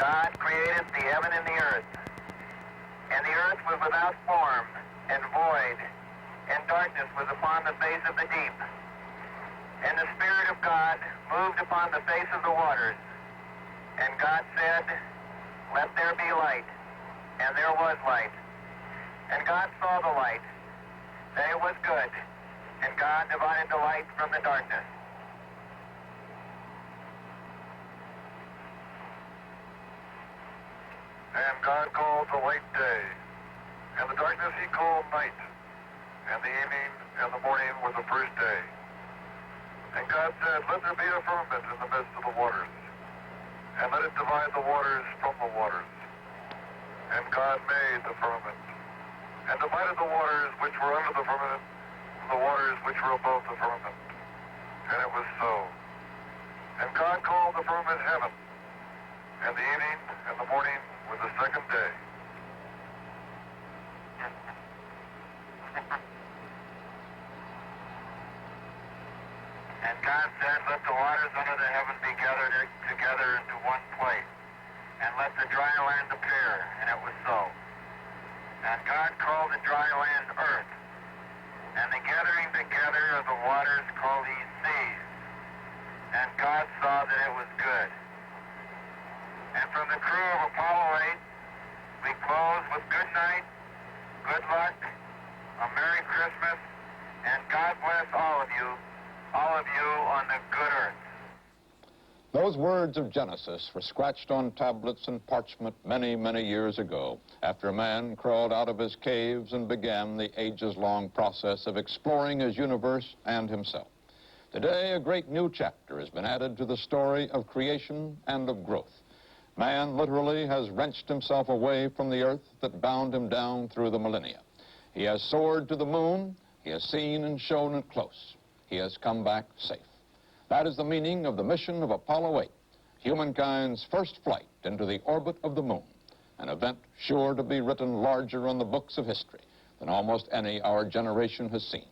God created the heaven and the earth. And the earth was without form and void, and darkness was upon the face of the deep. And the Spirit of God moved upon the face of the waters. And God said, "Let there be light." And there was light. And God saw the light, that it was good. And God divided the light from the darkness. And God called the light day, and the darkness he called night, and the evening and the morning was the first day. And God said, "Let there be a firmament in the midst of the waters, and let it divide the waters from the waters." And God made the firmament, and divided the waters which were under the firmament from the waters which were above the firmament. And it was so. And God called the firmament heaven, and the evening and the morning were the second day. And God said, "Let the waters under the heaven be gathered together into one place, and let the dry land appear." And it was so. And God called the dry land earth, and the gathering together of the waters called he seas. And God saw that it was good. And from the crew of Apollo 8, we close with good night, good luck, a Merry Christmas, and God bless all of you on the good earth. Those words of Genesis were scratched on tablets and parchment many, many years ago, after man crawled out of his caves and began the ages-long process of exploring his universe and himself. Today, a great new chapter has been added to the story of creation and of growth. Man literally has wrenched himself away from the earth that bound him down through the millennia. He has soared to the moon. He has seen and shown it close. He has come back safe. That is the meaning of the mission of Apollo 8, humankind's first flight into the orbit of the moon, an event sure to be written larger on the books of history than almost any our generation has seen.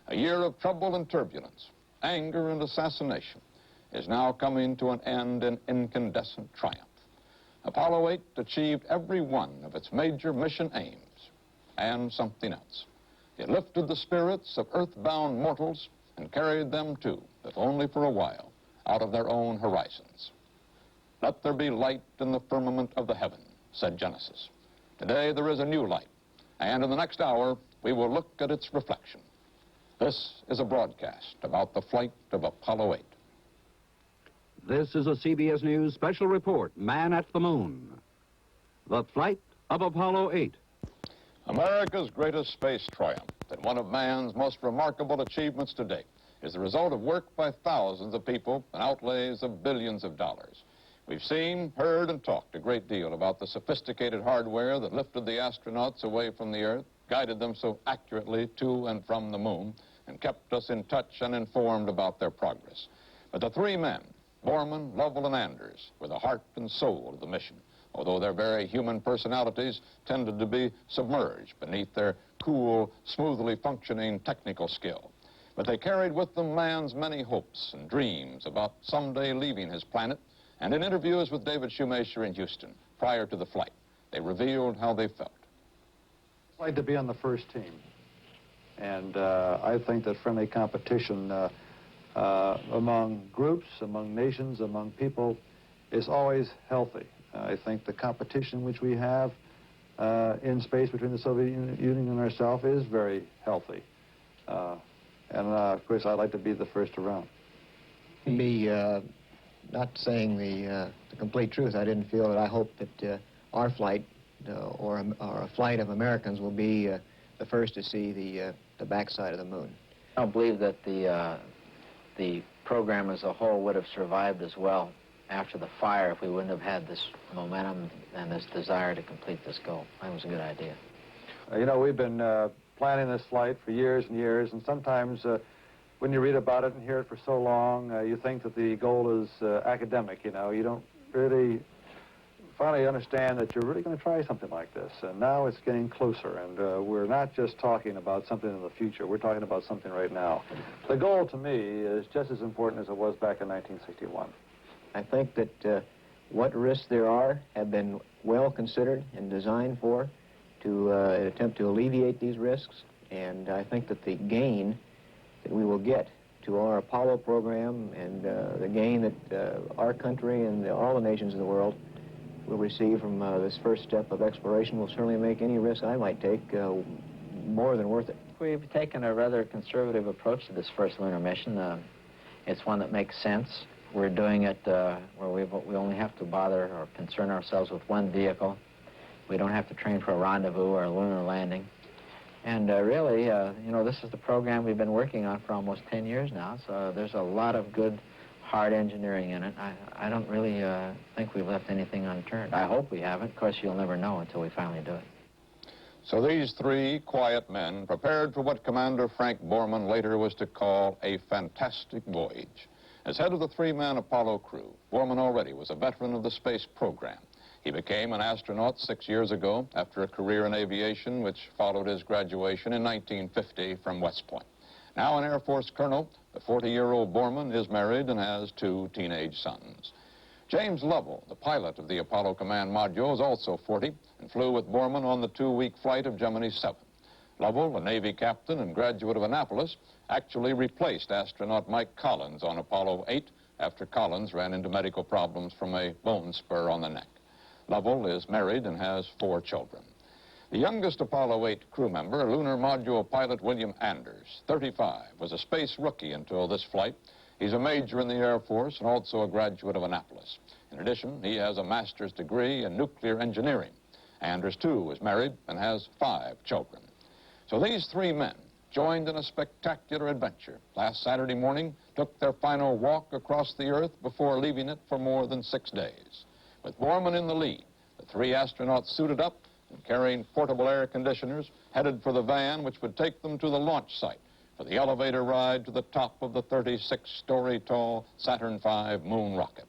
A year of trouble and turbulence, anger and assassination is now coming to an end in incandescent triumph. Apollo 8 achieved every one of its major mission aims, and something else. It lifted the spirits of earthbound mortals and carried them too, if only for a while, out of their own horizons. "Let there be light in the firmament of the heaven," said Genesis. Today there is a new light, and in the next hour we will look at its reflection. This is a broadcast about the flight of Apollo 8. This is a CBS News special report, Man at the Moon. The flight of Apollo 8. America's greatest space triumph, and one of man's most remarkable achievements to date, is the result of work by thousands of people and outlays of billions of dollars. We've seen, heard, and talked a great deal about the sophisticated hardware that lifted the astronauts away from the Earth, guided them so accurately to and from the moon, and kept us in touch and informed about their progress. But the three men, Borman, Lovell, and Anders, were the heart and soul of the mission, although their very human personalities tended to be submerged beneath their cool, smoothly functioning technical skill. But they carried with them man's many hopes and dreams about someday leaving his planet, and in interviews with David Shoemaker in Houston prior to the flight, they revealed how they felt. I'd like to be on the first team, and I think that friendly competition among groups, among nations, among people is always healthy. I think the competition which we have in space between the Soviet Union and ourselves is very healthy. Of course, I'd like to be the first around. Not saying the complete truth, I didn't feel that I hoped that our flight or a flight of Americans will be the first to see the backside of the moon. I don't believe that the program as a whole would have survived as well after the fire if we wouldn't have had this momentum and this desire to complete this goal. I think it was a good idea. You know, we've been planning this flight for years and years, and sometimes when you read about it and hear it for so long, you think that the goal is academic, you know. You don't really finally understand that you're really going to try something like this. And now it's getting closer, and we're not just talking about something in the future. We're talking about something right now. The goal, to me, is just as important as it was back in 1961. I think that what risks there are have been well considered and designed for to attempt to alleviate these risks. And I think that the gain that we will get to our Apollo program and the gain that our country and all the nations in the world will receive from this first step of exploration will certainly make any risk I might take more than worth it. We've taken a rather conservative approach to this first lunar mission. It's one that makes sense. We're doing it where we only have to bother or concern ourselves with one vehicle. We don't have to train for a rendezvous or a lunar landing. And really, you know, this is the program we've been working on for almost 10 years now, so there's a lot of good, hard engineering in it. I don't really think we've left anything unturned. I hope we haven't. Of course, you'll never know until we finally do it. So these three quiet men prepared for what Commander Frank Borman later was to call a fantastic voyage. As head of the three-man Apollo crew, Borman already was a veteran of the space program. He became an astronaut 6 years ago after a career in aviation which followed his graduation in 1950 from West Point. Now an Air Force colonel, the 40-year-old Borman is married and has 2 teenage sons. James Lovell, the pilot of the Apollo Command Module, is also 40 and flew with Borman on the 2-week flight of Gemini 7. Lovell, a Navy captain and graduate of Annapolis, actually replaced astronaut Mike Collins on Apollo 8 after Collins ran into medical problems from a bone spur on the neck. Lovell is married and has 4 children. The youngest Apollo 8 crew member, lunar module pilot William Anders, 35, was a space rookie until this flight. He's a major in the Air Force and also a graduate of Annapolis. In addition, he has a master's degree in nuclear engineering. Anders, too, is married and has 5 children. So these 3 men joined in a spectacular adventure. Last Saturday morning, took their final walk across the Earth before leaving it for more than 6 days. With Borman in the lead, the 3 astronauts suited up and carrying portable air conditioners, headed for the van which would take them to the launch site for the elevator ride to the top of the 36-story tall Saturn V moon rocket.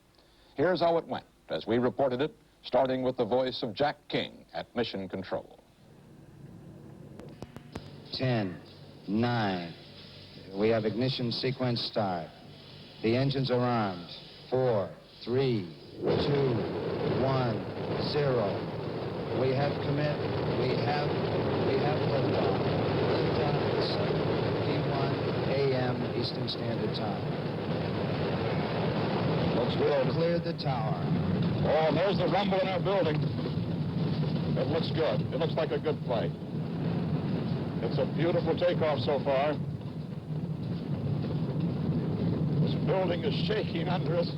Here's how it went, as we reported it, starting with the voice of Jack King at Mission Control. 10, 9. We have ignition sequence start. The engines are armed. 4, 3, 2, 1, 0. We have commit. We have liftoff. Liftoff is 7:51 a.m. Eastern Standard Time. Looks good. Cleared the tower. Oh, and there's the rumble in our building. It looks good. It looks like a good flight. It's a beautiful takeoff so far. This building is shaking under us.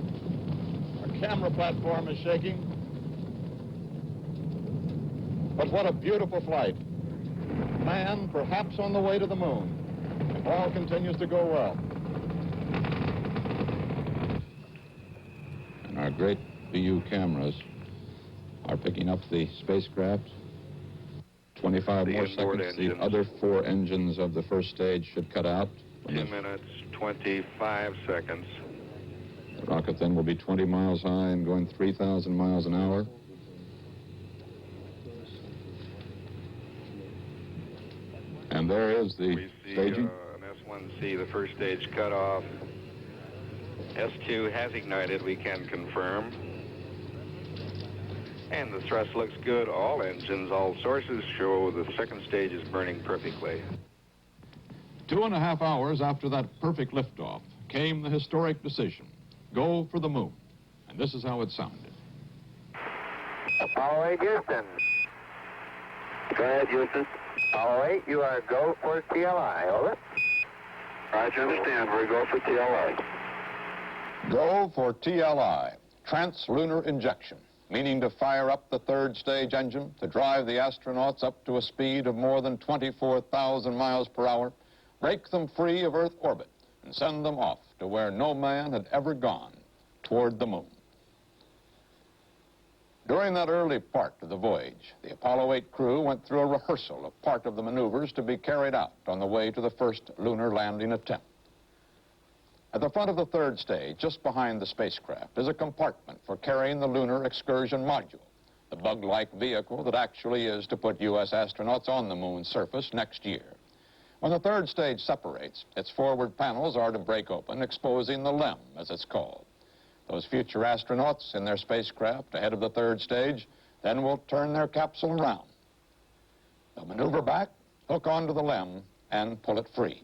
Our camera platform is shaking. But what a beautiful flight. Man perhaps on the way to the moon. If all continues to go well. And our great VU cameras are picking up the spacecraft. 25 more seconds, the other 4 engines of the first stage should cut out. 2 minutes, 25 seconds. The rocket then will be 20 miles high and going 3,000 miles an hour. And there is the We see staging. an S1C, the first stage cut off. S2 has ignited, we can confirm. And the thrust looks good. All engines, all sources show the second stage is burning perfectly. 2.5 hours after that perfect liftoff came the historic decision. Go for the moon. And this is how it sounded. Apollo 8, Houston. Go ahead, Houston. Apollo 8, you are go for TLI, over. Roger, understand. We're go for TLI. Go for TLI, trans-lunar injection, meaning to fire up the third stage engine to drive the astronauts up to a speed of more than 24,000 miles per hour, break them free of Earth orbit, and send them off to where no man had ever gone, toward the moon. During that early part of the voyage, the Apollo 8 crew went through a rehearsal of part of the maneuvers to be carried out on the way to the first lunar landing attempt. At the front of the third stage, just behind the spacecraft, is a compartment for carrying the lunar excursion module, the bug-like vehicle that actually is to put U.S. astronauts on the moon's surface next year. When the third stage separates, its forward panels are to break open, exposing the LEM, as it's called. Those future astronauts in their spacecraft ahead of the third stage then will turn their capsule around. They'll maneuver back, hook onto the LEM, and pull it free.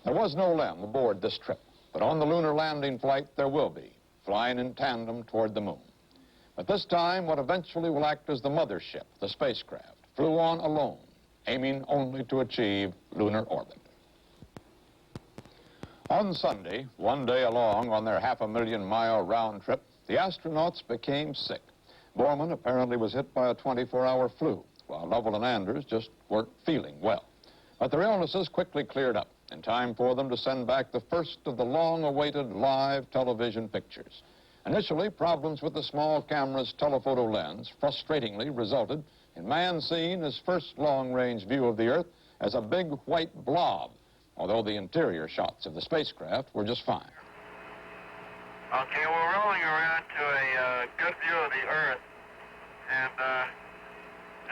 There was no LEM aboard this trip, but on the lunar landing flight there will be, flying in tandem toward the moon. But this time, what eventually will act as the mothership, the spacecraft, flew on alone, aiming only to achieve lunar orbit. On Sunday, one day along on their 500,000-mile round trip, the astronauts became sick. Borman apparently was hit by a 24-hour flu, while Lovell and Anders just weren't feeling well. But their illnesses quickly cleared up in time for them to send back the first of the long-awaited live television pictures. Initially, problems with the small camera's telephoto lens frustratingly resulted in man seeing his first long-range view of the Earth as a big white blob, although the interior shots of the spacecraft were just fine. Okay, we're rolling around to a good view of the Earth, and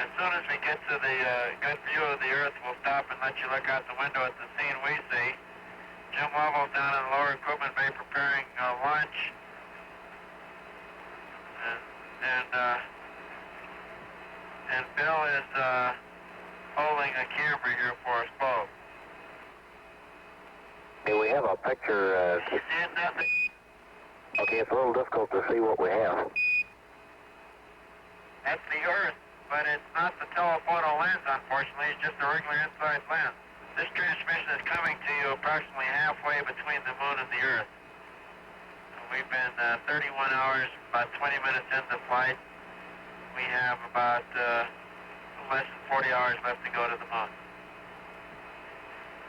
as soon as we get to the good view of the Earth, we'll stop and let you look out the window at the scene we see. Jim Lovell down in the lower equipment bay preparing lunch, and Bill is holding a camera here for us both. Okay, we have a picture. You seeing nothing? Okay, it's a little difficult to see what we have. That's the Earth, but it's not the telephoto lens, unfortunately. It's just a regular inside lens. This transmission is coming to you approximately halfway between the moon and the Earth. We've been 31 hours, about 20 minutes into flight. We have about less than 40 hours left to go to the moon.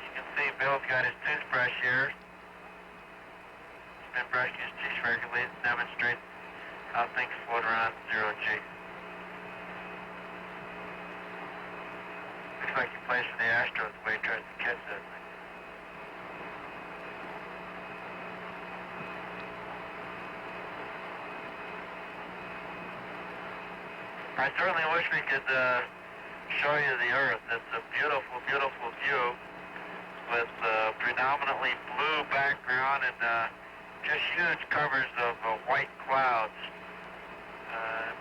You can see Bill's got his toothbrush here. He's been brushing his teeth regularly to demonstrate how things float around zero G. Looks like he plays for the Astros the way he tries to catch that thing. I certainly wish we could show you the Earth. It's a beautiful, beautiful view with predominantly blue background and just huge covers of white clouds,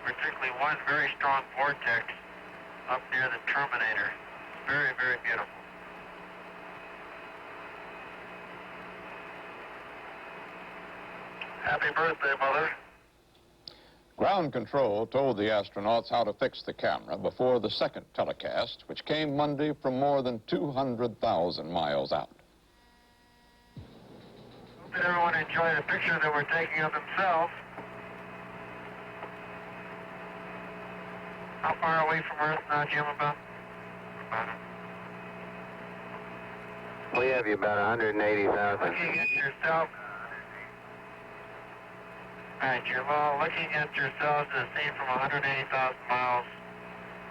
particularly one very strong vortex up near the terminator. Very, very beautiful. Happy birthday, Mother. Ground control told the astronauts how to fix the camera before the second telecast, which came Monday from more than 200,000 miles out. Hope that everyone enjoyed the picture that we're taking of themselves. How far away from Earth now, Jim, about? We have you about 180,000. Looking at yourself. All right, you're looking at yourselves as seen from 180,000 miles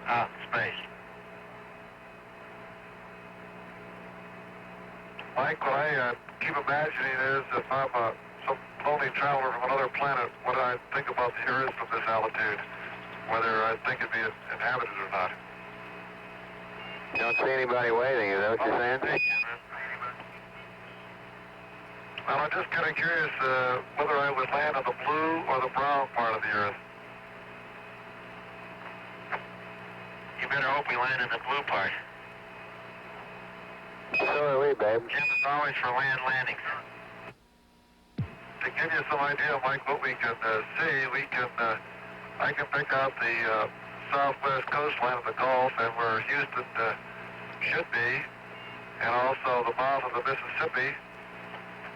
out in space. Mike, what I keep imagining is if I'm some lonely traveler from another planet, what I think about the Earth from this altitude, whether I think it'd be inhabited or not. You don't see anybody waiting, is that what you're saying? Well, I'm just kind of curious whether I would land on the blue or the brown part of the Earth. You better hope we land in the blue part. So are we, babe. Jim is always for land landings. To give you some idea, Mike, what we can see, I can pick out the southwest coastline of the Gulf and where Houston should be, and also the mouth of the Mississippi.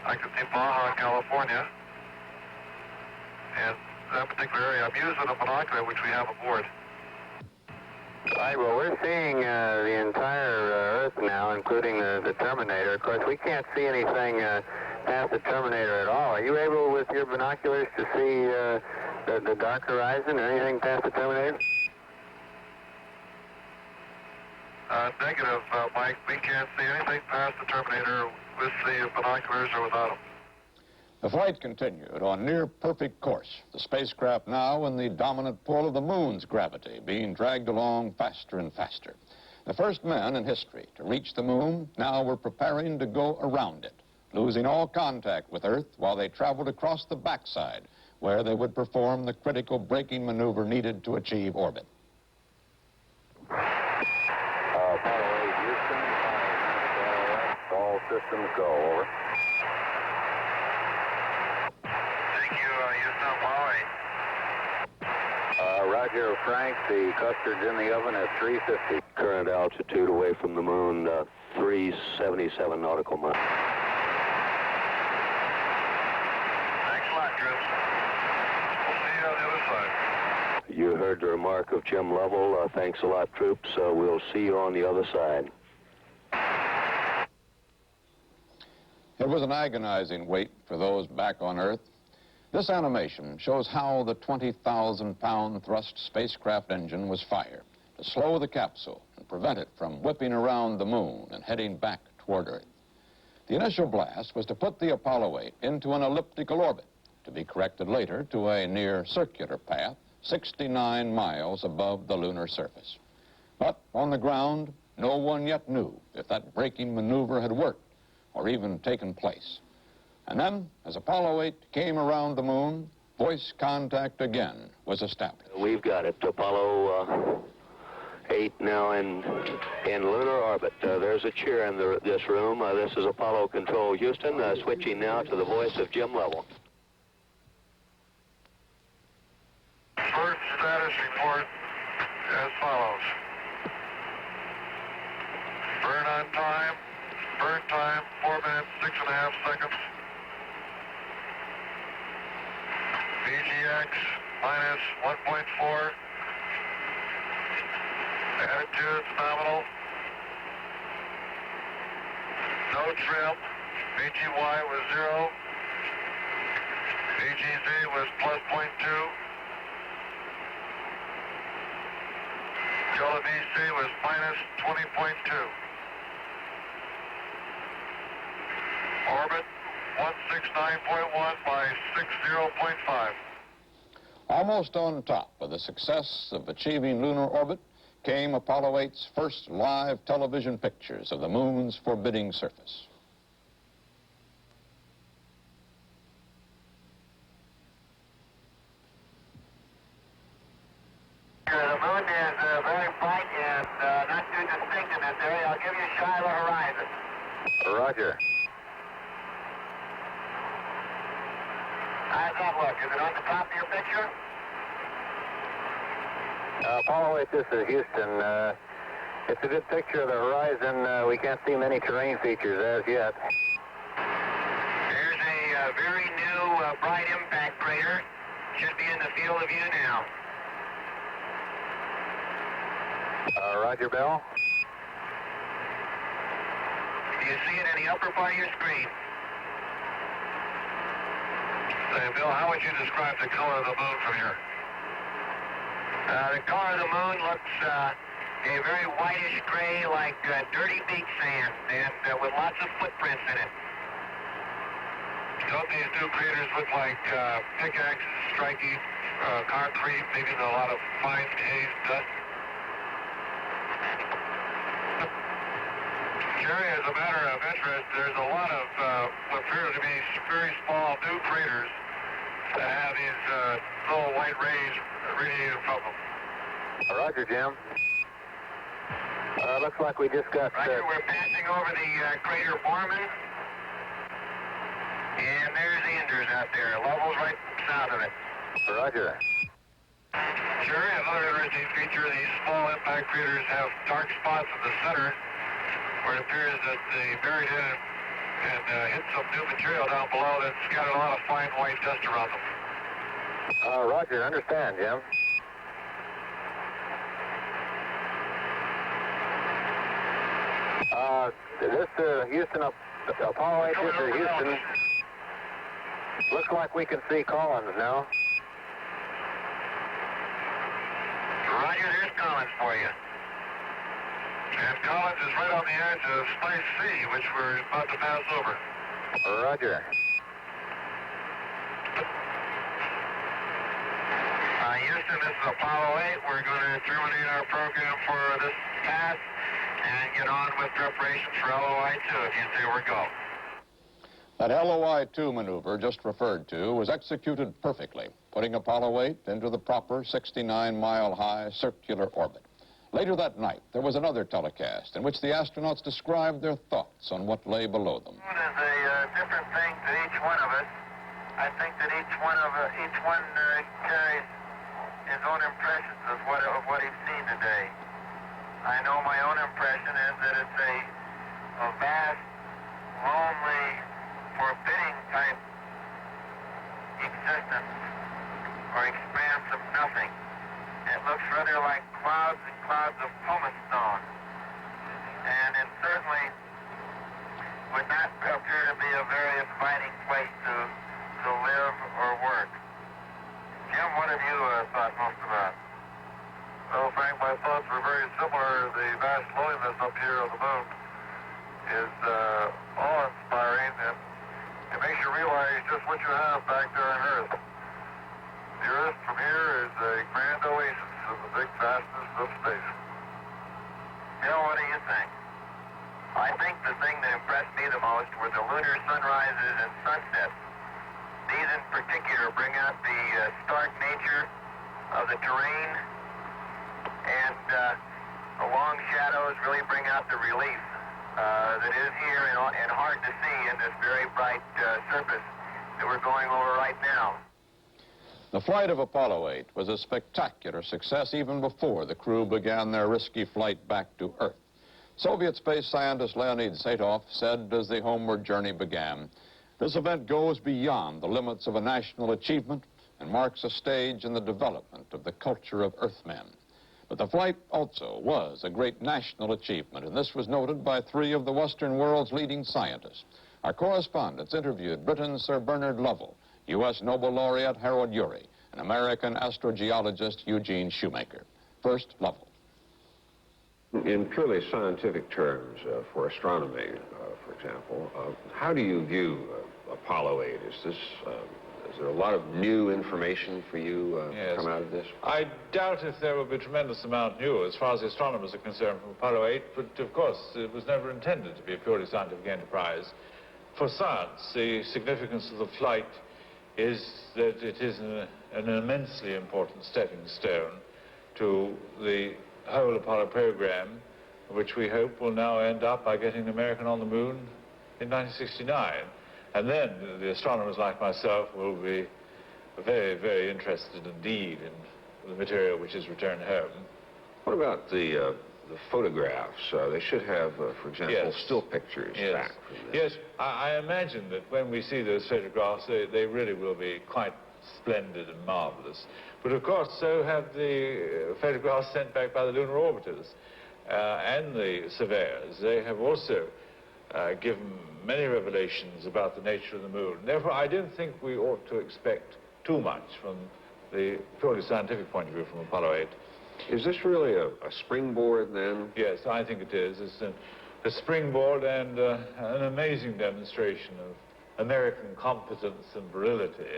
I can see Baja, California, and that particular area. I'm using a binocular, which we have aboard. All right, well, we're seeing the entire Earth now, including the Terminator. Of course, we can't see anything past the Terminator at all. Are you able, with your binoculars, to see the dark horizon or anything past the Terminator? Negative, Mike. We can't see anything past the Terminator with the binoculars or without them. The flight continued on near perfect course, the spacecraft now in the dominant pull of the moon's gravity, being dragged along faster and faster. The first men in history to reach the moon now were preparing to go around it, losing all contact with Earth while they traveled across the backside, where they would perform the critical braking maneuver needed to achieve orbit. Apollo 8, Houston, all systems go, over. Thank you, Houston, Apollo 8. Roger, Frank, the custard's in the oven at 350. Current altitude away from the moon, 377 nautical miles. Thanks a lot, Drew. We'll see you on the other side. You heard the remark of Jim Lovell. Thanks a lot, troops. We'll see you on the other side. It was an agonizing wait for those back on Earth. This animation shows how the 20,000-pound thrust spacecraft engine was fired to slow the capsule and prevent it from whipping around the moon and heading back toward Earth. The initial blast was to put the Apollo 8 into an elliptical orbit, to be corrected later to a near circular path 69 miles above the lunar surface. But on the ground, no one yet knew if that braking maneuver had worked or even taken place. And then, as Apollo 8 came around the moon, voice contact again was established. We've got it. Apollo 8 now in lunar orbit. There's a chair in this room. This is Apollo Control Houston, switching now to the voice of Jim Lovell. First status report as follows. Burn on time. Burn time, 4 minutes, 6.5 seconds. VGX minus 1.4. Attitudes nominal. No trim. VGY was 0. VGZ was plus 0.2. Yellow VC was minus 20.2. Orbit 169.1 by 60.5. Almost on top of the success of achieving lunar orbit came Apollo 8's first live television pictures of the moon's forbidding surface. The moon is very bright and not too distinct in this area. I'll give you a shy of the horizon. Roger. How's that look? Is it on the top of your picture? Apollo 8, this is Houston. It's a good picture of the horizon. We can't see many terrain features as yet. There's a very new bright impact crater. Should be in the field of view now. Roger, Bell. Do you see it in the upper part of your screen? Hey, Bill, how would you describe the color of the moon from here? The color of the moon looks a very whitish gray, like dirty beach sand, and with lots of footprints in it. Don't these new craters look like pickaxes striking concrete, leaving a lot of fine haze dust? Jerry, as a matter of interest, there's a lot of what appears to be very small new craters that have these little white rays radiating from them. Roger, Jim. Looks like we just got... Roger, we're passing over the crater Borman. And there's the Inders out there. Level's right south of it. Roger. Jerry, another interesting feature, these small impact craters have dark spots in the center where it appears that they buried in and hit some new material down below that scattered a lot of fine white dust around them. Roger, understand, Jim. This Houston, Apollo 8, this is Houston. Looks like we can see Collins now. Roger, there's Collins for you. And Collins is right on the edge of Space C, which we're about to pass over. Roger. Houston, this is Apollo 8. We're going to terminate our program for this pass and get on with preparations for LOI 2 if you say we're go. That LOI-2 maneuver just referred to was executed perfectly, putting Apollo 8 into the proper 69-mile-high circular orbit. Later that night, there was another telecast in which the astronauts described their thoughts on what lay below them. It is a different thing to each one of us. I think that each one carries his own impressions of what he's seen today. I know my own impression is that it's a vast, lonely, forbidding type existence or expanse of nothing. It looks rather like clouds and clouds of pumice stone. And it certainly would not appear to be a very inviting place to live or work. Jim, what have you thought most about? Well, Frank, my thoughts were very similar. The vast loneliness up here on the moon is awe-inspiring, and it makes you realize just what you have back there on Earth. The Earth from here is a grand oasis in the big vastness of space. Bill, what do you think? I think the thing that impressed me the most were the lunar sunrises and sunsets. These in particular bring out the stark nature of the terrain, and the long shadows really bring out the relief that is here and hard to see in this very bright surface that we're going over right now. The flight of Apollo 8 was a spectacular success even before the crew began their risky flight back to Earth. Soviet space scientist Leonid Saitov said as the homeward journey began, "This event goes beyond the limits of a national achievement and marks a stage in the development of the culture of Earthmen." But the flight also was a great national achievement, and this was noted by three of the Western world's leading scientists. Our correspondents interviewed Britain's Sir Bernard Lovell, U.S. Nobel laureate Harold Urey, and American astrogeologist Eugene Shoemaker. First, Lovell. In purely scientific terms, for astronomy, for example, how do you view Apollo 8? Is there a lot of new information for you Yes. come out of this? I doubt if there will be a tremendous amount new as far as the astronomers are concerned from Apollo 8, but of course it was never intended to be a purely scientific enterprise. For science, the significance of the flight is that it is an immensely important stepping stone to the whole Apollo program, which we hope will now end up by getting the American on the moon in 1969. And then the astronomers like myself will be very, very interested indeed in the material which is returned home. What about the photographs? They should have, for example, Yes. still pictures Yes. back from this. Yes, I imagine that when we see those photographs, they really will be quite splendid and marvelous. But of course, so have the photographs sent back by the lunar orbiters and the surveyors. They have also given many revelations about the nature of the moon. Therefore, I don't think we ought to expect too much from the purely scientific point of view from Apollo 8. Is this really a springboard, then? Yes, I think it is. It's a springboard and an amazing demonstration of American competence and virility.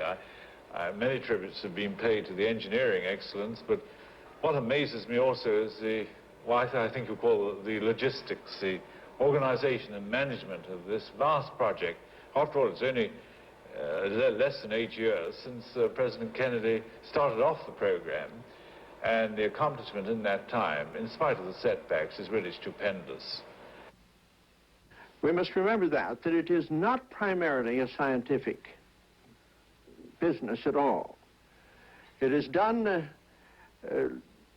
Many tributes have been paid to the engineering excellence, but what amazes me also is what I think you call the logistics, the organization and management of this vast project. After all, it's only less than 8 years since President Kennedy started off the program, and the accomplishment in that time, in spite of the setbacks, is really stupendous. We must remember that it is not primarily a scientific business at all. It is done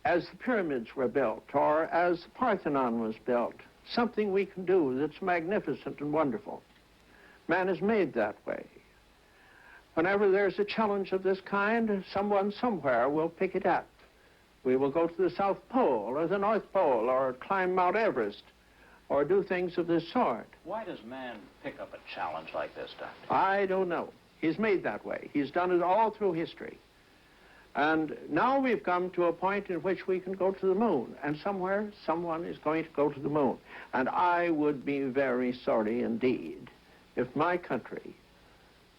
as the pyramids were built or as the Parthenon was built, something we can do that's magnificent and wonderful. Man is made that way. Whenever there's a challenge of this kind, someone somewhere will pick it up. We will go to the South Pole or the North Pole or climb Mount Everest or do things of this sort. Why does man pick up a challenge like this, Doctor? I don't know. He's made that way. He's done it all through history. And now we've come to a point in which we can go to the moon, and somewhere someone is going to go to the moon. And I would be very sorry indeed if my country,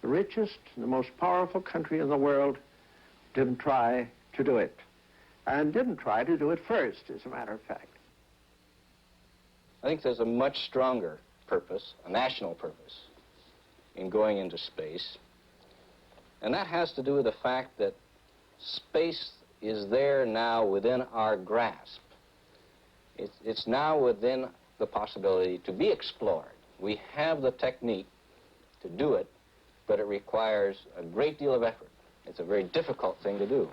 the richest and the most powerful country in the world, didn't try to do it. And didn't try to do it first, as a matter of fact. I think there's a much stronger purpose, a national purpose, in going into space. And that has to do with the fact that space is there now within our grasp. It's now within the possibility to be explored. We have the technique to do it, but it requires a great deal of effort. It's a very difficult thing to do.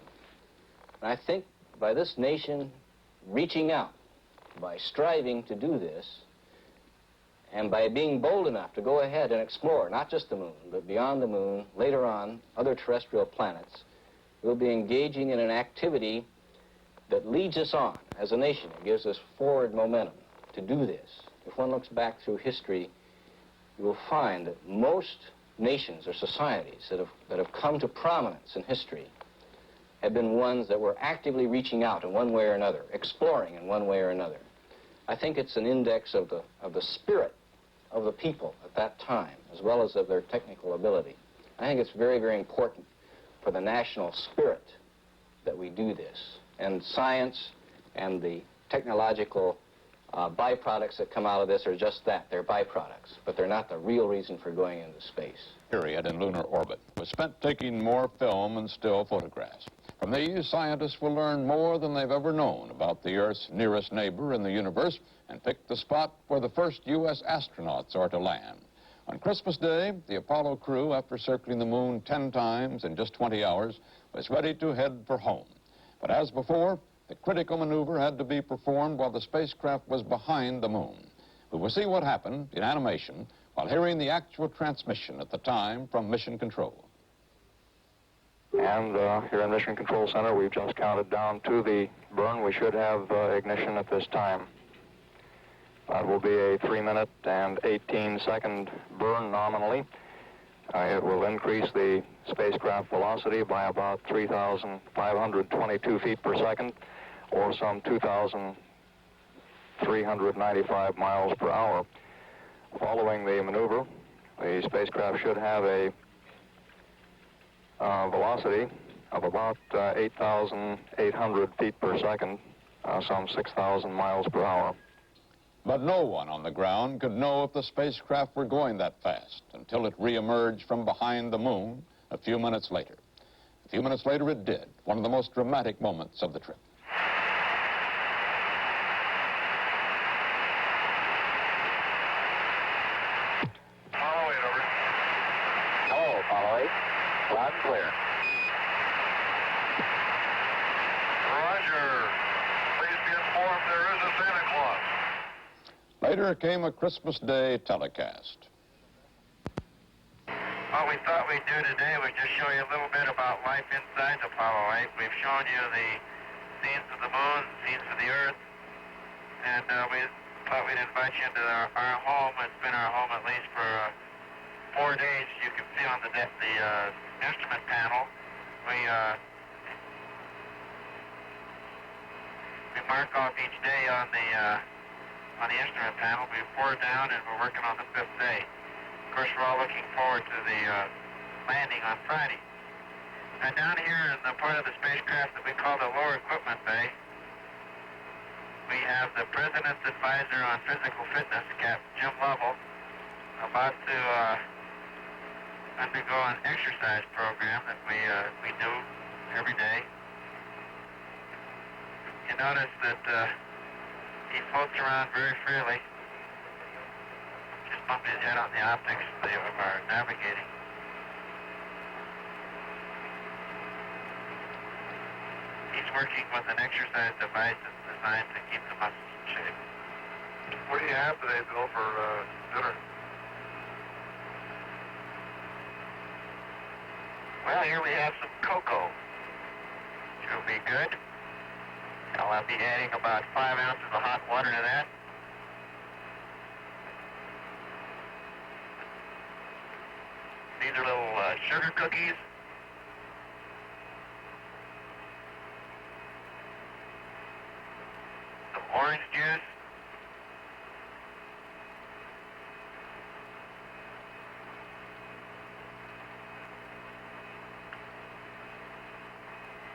And I think by this nation reaching out, by striving to do this, and by being bold enough to go ahead and explore not just the moon, but beyond the moon, later on, other terrestrial planets, we'll be engaging in an activity that leads us on as a nation. It gives us forward momentum to do this. If one looks back through history, you will find that most nations or societies that have come to prominence in history have been ones that were actively reaching out in one way or another, exploring in one way or another. I think it's an index of the spirit of the people at that time, as well as of their technical ability. I think it's very, very important for the national spirit that we do this. And science and the technological byproducts that come out of this are just that. They're byproducts, but they're not the real reason for going into space. Period in lunar orbit was spent taking more film and still photographs. From these, scientists will learn more than they've ever known about the Earth's nearest neighbor in the universe and pick the spot where the first U.S. astronauts are to land. On Christmas Day, the Apollo crew, after circling the moon 10 times in just 20 hours, was ready to head for home. But as before, the critical maneuver had to be performed while the spacecraft was behind the moon. We will see what happened in animation while hearing the actual transmission at the time from Mission Control. And here in Mission Control Center, we've just counted down to the burn. We should have ignition at this time. That will be a 3-minute and 18-second burn nominally. It will increase the spacecraft velocity by about 3,522 feet per second, or some 2,395 miles per hour. Following the maneuver, the spacecraft should have a velocity of about 8,800 feet per second, some 6,000 miles per hour. But no one on the ground could know if the spacecraft were going that fast until it re-emerged from behind the moon a few minutes later. A few minutes later it did, one of the most dramatic moments of the trip. Apollo 8, over. Hello, Apollo 8. Loud and clear. Roger. Please be informed there is a Santa Claus. Later came a Christmas Day telecast. What we thought we'd do today was just show you a little bit about life inside Apollo 8. We've shown you the scenes of the moon, scenes of the Earth, and we thought we'd invite you into our home. It's been our home at least for 4 days. You can see on the instrument panel, we mark off each day on the instrument panel. We've 4 down and we're working on the 5th day. Of course, we're all looking forward to the landing on Friday. And down here in the part of the spacecraft that we call the lower equipment bay, we have the President's Advisor on Physical Fitness, Captain Jim Lovell, about to undergo an exercise program that we do every day. You notice that he floats around very freely, just bumping his head on the optics of our navigating. He's working with an exercise device that's designed to keep the muscles in shape. What do you have today, Bill, for dinner? Well, here we have some cocoa. Should be good. I'll be adding about 5 ounces of hot water to that. These are little sugar cookies. Some orange juice.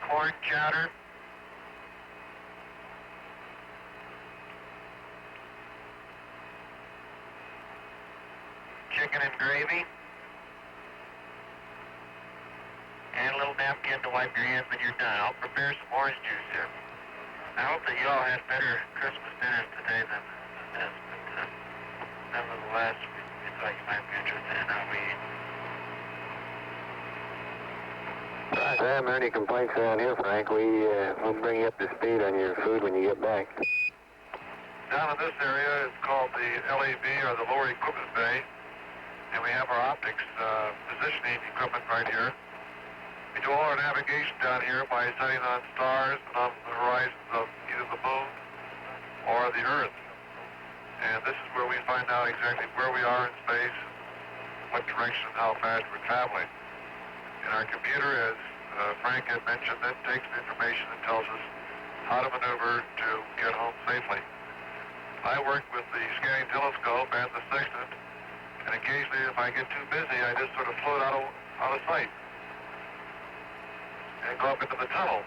Corn chowder. Chicken and gravy. napkin to wipe your hands when you're done. I'll prepare some orange juice here. I hope that you all had better Christmas dinners today than this, but nevertheless, we thought you might be interested in how we eat. Right, I haven't heard any complaints around here, Frank. We'll bring you up to speed on your food when you get back. Down in this area, it's called the LEB, or the Lower Equipment Bay, and we have our optics positioning equipment right here. We do all our navigation down here by setting on stars and on the horizons of either the moon or the Earth. And this is where we find out exactly where we are in space, what direction and how fast we're traveling. And our computer, as Frank had mentioned, then takes the information and tells us how to maneuver to get home safely. I work with the scanning telescope and the sextant, and occasionally if I get too busy, I just sort of float out of sight and go up into the tunnel,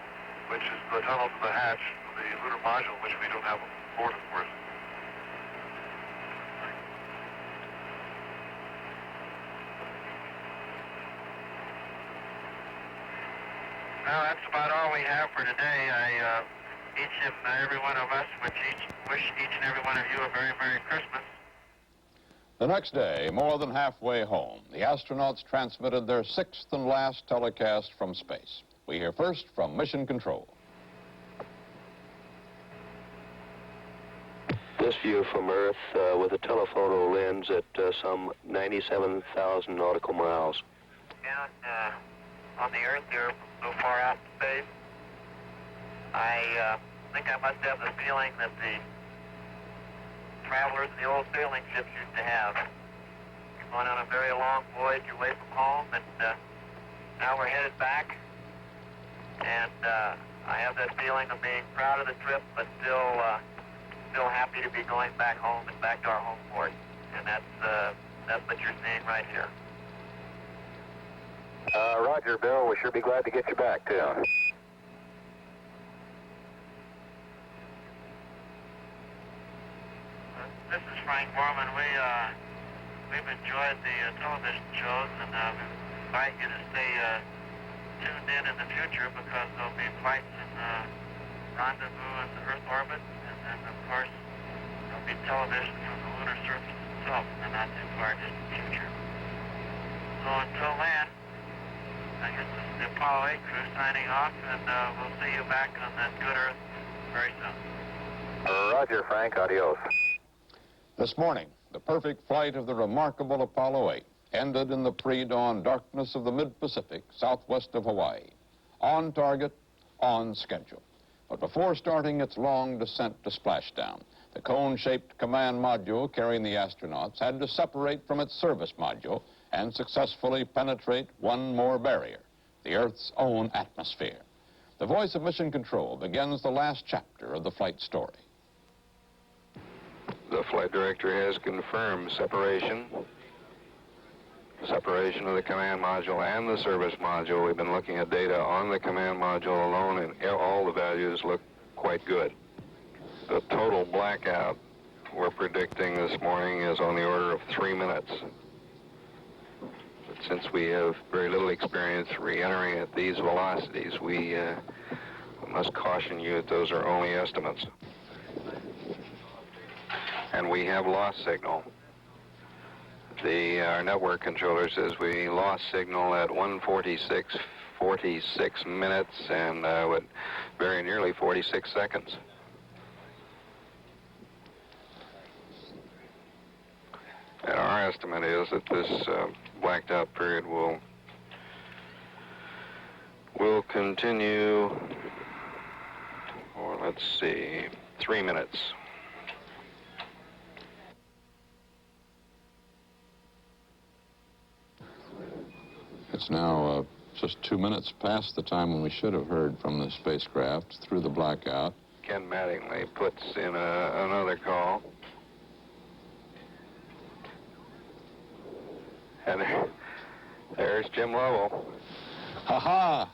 which is the tunnel to the hatch of the lunar module, which we don't have aboard, of course. Well, that's about all we have for today. Each and every one of us wish each and every one of you a very Merry Christmas. The next day, more than halfway home, the astronauts transmitted their sixth and last telecast from space. We hear first from Mission Control. This view from Earth with a telephoto lens at some 97,000 nautical miles. Down on the Earth here, so far out in space, I think I must have the feeling that the travelers in the old sailing ships used to have. You're going on a very long voyage away from home, and now we're headed back. And I have that feeling of being proud of the trip, but still happy to be going back home and back to our home port. And that's what you're seeing right here. Roger, Bill. We'll sure be glad to get you back, too. This is Frank Borman. We've enjoyed the television shows, and we invite you to stay tuned in the future, because there'll be flights in rendezvous in the Earth orbit, and then, of course, there'll be television from the lunar surface itself in the not too far distant future. So until then, I guess this is the Apollo 8 crew signing off, and we'll see you back on that good Earth very soon. Roger, Frank. Adios. This morning, the perfect flight of the remarkable Apollo 8 ended in the pre-dawn darkness of the mid-Pacific, southwest of Hawaii. On target, on schedule. But before starting its long descent to splashdown, the cone-shaped command module carrying the astronauts had to separate from its service module and successfully penetrate one more barrier, the Earth's own atmosphere. The voice of Mission Control begins the last chapter of the flight story. The flight director has confirmed separation of the command module and the service module. We've been looking at data on the command module alone, and all the values look quite good. The total blackout we're predicting this morning is on the order of 3 minutes. But since we have very little experience re-entering at these velocities, we must caution you that those are only estimates. And we have lost signal. Our network controller says we lost signal at 1:46 minutes and with very nearly 46 seconds. And our estimate is that this blacked out period will continue, or let's see, 3 minutes. It's now just 2 minutes past the time when we should have heard from the spacecraft through the blackout. Ken Mattingly puts in another call. And there's Jim Lovell. Ha-ha!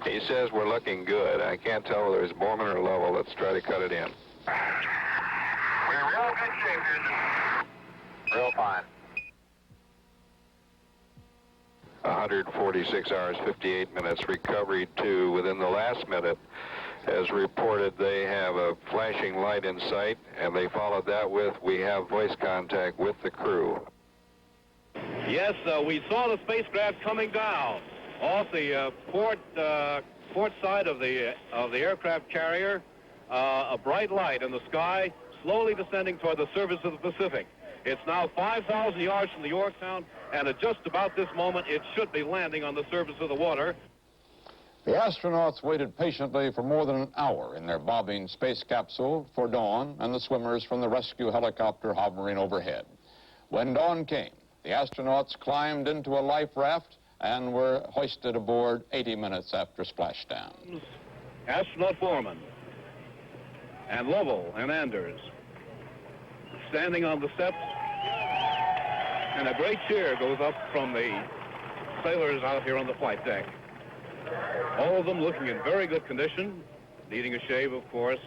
He says we're looking good. I can't tell whether it's Borman or Lovell. Let's try to cut it in. We're in real good shape here. Real fine. 146 hours, 58 minutes. Recovery 2 within the last minute. As reported, they have a flashing light in sight, and they followed that with, we have voice contact with the crew. Yes, we saw the spacecraft coming down off the port side of the aircraft carrier. A bright light in the sky, slowly descending toward the surface of the Pacific. It's now 5,000 yards from the Yorktown, and at just about this moment, it should be landing on the surface of the water. The astronauts waited patiently for more than an hour in their bobbing space capsule for dawn and the swimmers from the rescue helicopter hovering overhead. When dawn came, the astronauts climbed into a life raft and were hoisted aboard 80 minutes after splashdown. Astronaut Foreman and Lovell and Anders standing on the steps, and a great cheer goes up from the sailors out here on the flight deck. All of them looking in very good condition, needing a shave, of course.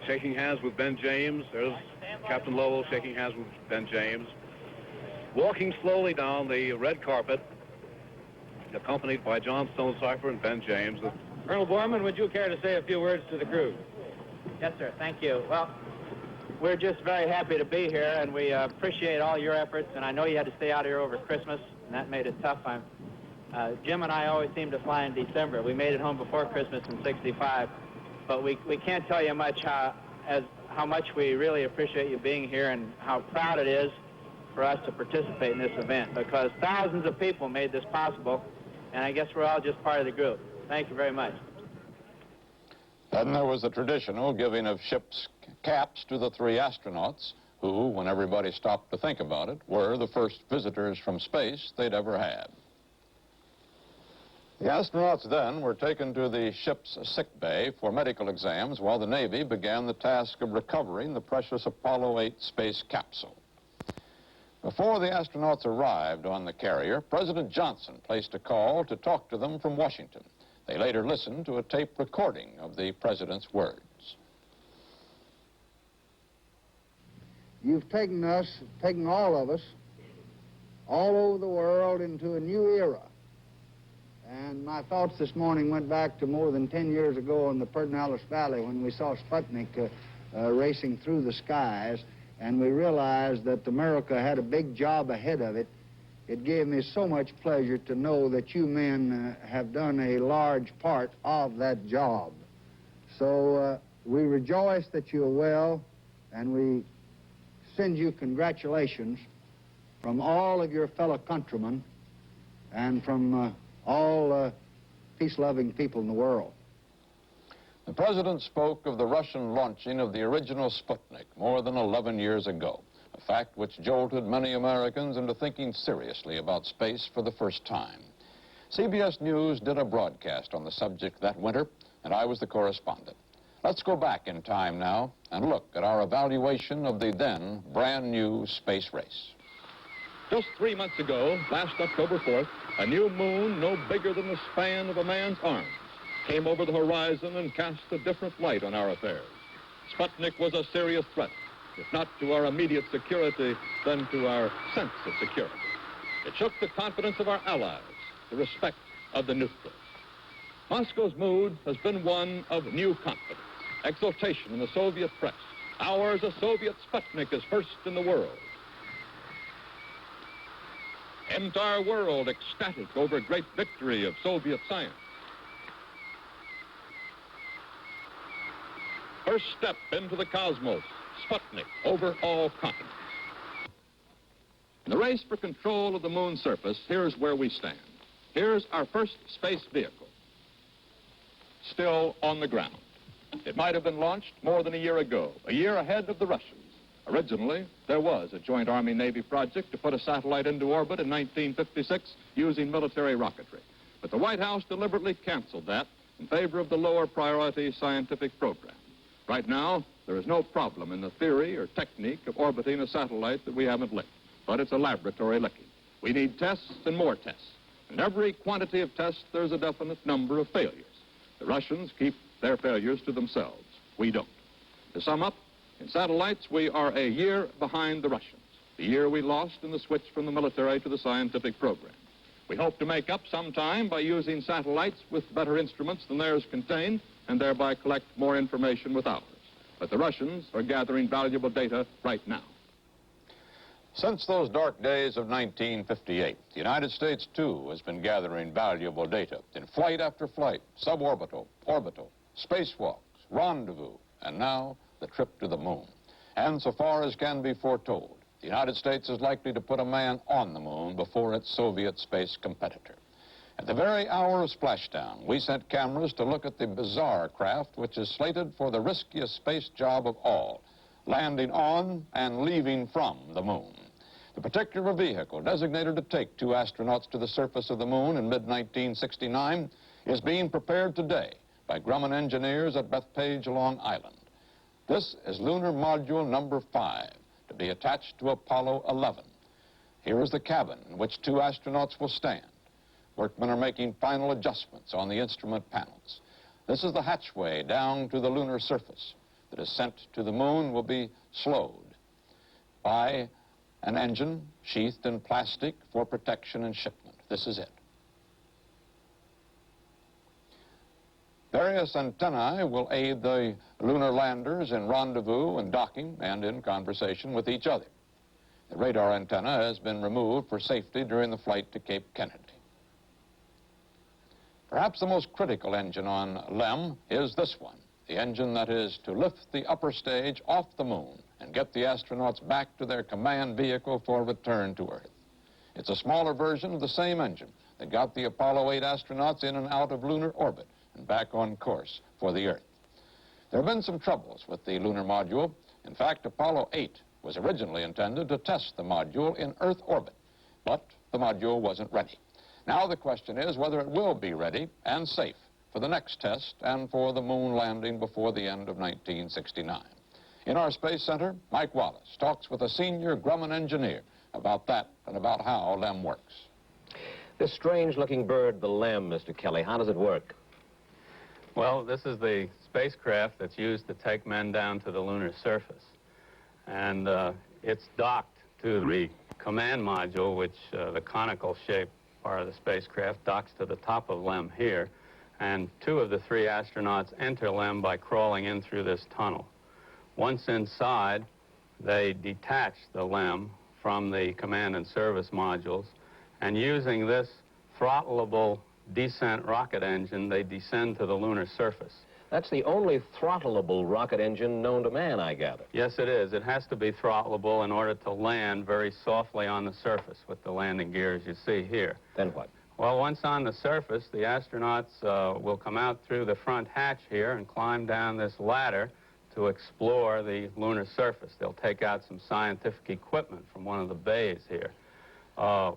Shaking hands with Ben James. There's Captain Lovell shaking hands with Ben James. Walking slowly down the red carpet, accompanied by John Stonecipher and Ben James. Colonel Borman, would you care to say a few words to the crew? Yes, sir. Thank you. Well, we're just very happy to be here, and we appreciate all your efforts. And I know you had to stay out here over Christmas, and that made it tough. Jim and I always seem to fly in December. We made it home before Christmas in '65, but we can't tell you much how much we really appreciate you being here and how proud it is for us to participate in this event, because thousands of people made this possible, and I guess we're all just part of the group. Thank you very much. Then there was the traditional giving of ship's caps to the three astronauts, who, when everybody stopped to think about it, were the first visitors from space they'd ever had. The astronauts then were taken to the ship's sick bay for medical exams while the Navy began the task of recovering the precious Apollo 8 space capsule. Before the astronauts arrived on the carrier, President Johnson placed a call to talk to them from Washington. They later listened to a tape recording of the president's words. You've taken all of us, all over the world into a new era. And my thoughts this morning went back to more than 10 years ago in the Pedernales Valley when we saw Sputnik racing through the skies, and we realized that America had a big job ahead of it. It gave me so much pleasure to know that you men have done a large part of that job. So we rejoice that you're well, and we send you congratulations from all of your fellow countrymen and from all peace-loving people in the world. The president spoke of the Russian launching of the original Sputnik more than 11 years ago, a fact which jolted many Americans into thinking seriously about space for the first time. CBS News did a broadcast on the subject that winter, and I was the correspondent. Let's go back in time now and look at our evaluation of the then brand-new space race. Just 3 months ago, last October 4th, a new moon no bigger than the span of a man's arm came over the horizon and cast a different light on our affairs. Sputnik was a serious threat, if not to our immediate security, then to our sense of security. It shook the confidence of our allies, the respect of the neutrals. Moscow's mood has been one of new confidence, exultation in the Soviet press. Ours, a Soviet Sputnik, is first in the world. Entire world ecstatic over great victory of Soviet science. First step into the cosmos, Sputnik over all continents. In the race for control of the moon's surface, here's where we stand. Here's our first space vehicle, still on the ground. It might have been launched more than a year ago, a year ahead of the Russians. Originally, there was a joint Army-Navy project to put a satellite into orbit in 1956 using military rocketry. But the White House deliberately canceled that in favor of the lower priority scientific program. Right now, there is no problem in the theory or technique of orbiting a satellite that we haven't licked, but it's a laboratory licking. We need tests and more tests. And every quantity of tests, there's a definite number of failures. The Russians keep their failures to themselves. We don't. To sum up, in satellites, we are a year behind the Russians, the year we lost in the switch from the military to the scientific program. We hope to make up some time by using satellites with better instruments than theirs contain, and thereby collect more information with ours. But the Russians are gathering valuable data right now. Since those dark days of 1958, the United States, too, has been gathering valuable data in flight after flight, suborbital, orbital, spacewalks, rendezvous, and now the trip to the moon. And so far as can be foretold, the United States is likely to put a man on the moon before its Soviet space competitor. At the very hour of splashdown, we sent cameras to look at the bizarre craft which is slated for the riskiest space job of all, landing on and leaving from the moon. The particular vehicle designated to take 2 astronauts to the surface of the moon in mid-1969 is being prepared today by Grumman engineers at Bethpage, Long Island. This is lunar module number 5, to be attached to Apollo 11. Here is the cabin in which 2 astronauts will stand. Workmen are making final adjustments on the instrument panels. This is the hatchway down to the lunar surface. The descent to the moon will be slowed by an engine sheathed in plastic for protection and shipment. This is it. Various antennae will aid the lunar landers in rendezvous and docking and in conversation with each other. The radar antenna has been removed for safety during the flight to Cape Kennedy. Perhaps the most critical engine on LEM is this one, the engine that is to lift the upper stage off the moon and get the astronauts back to their command vehicle for return to Earth. It's a smaller version of the same engine that got the Apollo 8 astronauts in and out of lunar orbit and back on course for the Earth. There have been some troubles with the lunar module. In fact, Apollo 8 was originally intended to test the module in Earth orbit, but the module wasn't ready. Now the question is whether it will be ready and safe for the next test and for the moon landing before the end of 1969. In our Space Center, Mike Wallace talks with a senior Grumman engineer about that and about how LEM works. This strange-looking bird, the LEM, Mr. Kelly, how does it work? Well, this is the spacecraft that's used to take men down to the lunar surface. And it's docked to the command module, which the conical-shaped part of the spacecraft docks to the top of LEM here. And 2 of the 3 astronauts enter LEM by crawling in through this tunnel. Once inside, they detach the LEM from the command and service modules, and using this throttleable descent rocket engine, they descend to the lunar surface. That's the only throttleable rocket engine known to man, I gather. Yes, it is. It has to be throttleable in order to land very softly on the surface with the landing gears you see here. Then what? Well, once on the surface, the astronauts will come out through the front hatch here and climb down this ladder to explore the lunar surface. They'll take out some scientific equipment from one of the bays here.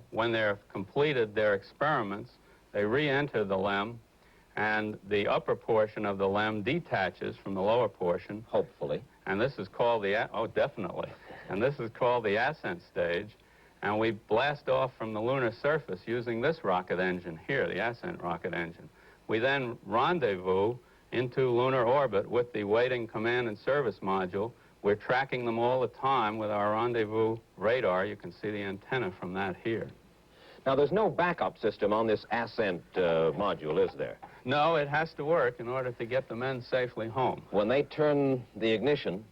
When they've completed their experiments, they re-enter the LEM, and the upper portion of the LEM detaches from the lower portion. Hopefully. And this is called the, oh, definitely. And this is called the ascent stage. And we blast off from the lunar surface using this rocket engine here, the ascent rocket engine. We then rendezvous into lunar orbit with the waiting command and service module. We're tracking them all the time with our rendezvous radar. You can see the antenna from that here. Now, there's no backup system on this ascent module, is there? No, it has to work in order to get the men safely home. When they turn the ignition,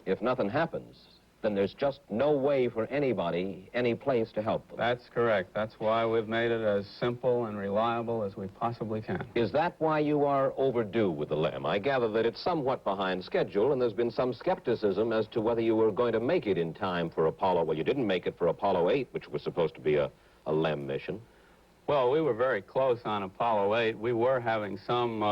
if nothing happens, then there's just no way for anybody, any place to help them. That's correct. That's why we've made it as simple and reliable as we possibly can. Is that why you are overdue with the LEM? I gather that it's somewhat behind schedule, and there's been some skepticism as to whether you were going to make it in time for Apollo. Well, you didn't make it for Apollo 8, which was supposed to be a LEM mission. Well, we were very close on Apollo 8. We were having some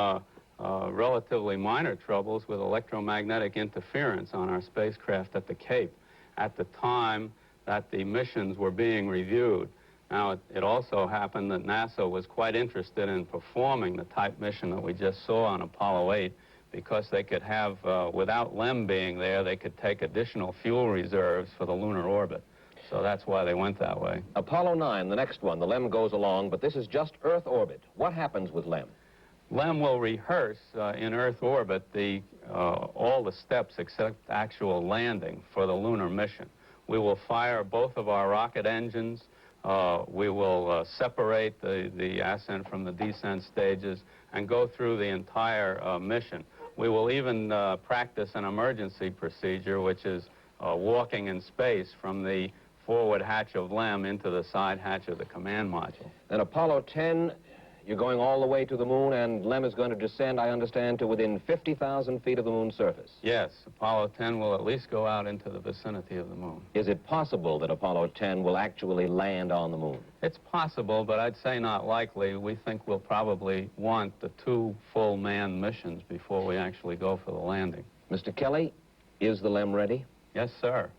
relatively minor troubles with electromagnetic interference on our spacecraft at the Cape at the time that the missions were being reviewed. Now, it also happened that NASA was quite interested in performing the type mission that we just saw on Apollo 8 because they could have, without LEM being there, they could take additional fuel reserves for the lunar orbit. So that's why they went that way. Apollo 9, the next one, the LEM goes along, but this is just Earth orbit. What happens with LEM? LEM will rehearse in Earth orbit all the steps except actual landing for the lunar mission. We will fire both of our rocket engines We will separate the ascent from the descent stages and go through the entire mission. We will even practice an emergency procedure, which is walking in space from the forward hatch of LEM into the side hatch of the command module. And Apollo 10, you're going all the way to the moon, and LEM is going to descend, I understand, to within 50,000 feet of the moon's surface. Yes, Apollo 10 will at least go out into the vicinity of the moon. Is it possible that Apollo 10 will actually land on the moon? It's possible, but I'd say not likely. We think we'll probably want the 2 full manned missions before we actually go for the landing. Mr. Kelly, is the LEM ready? Yes, sir.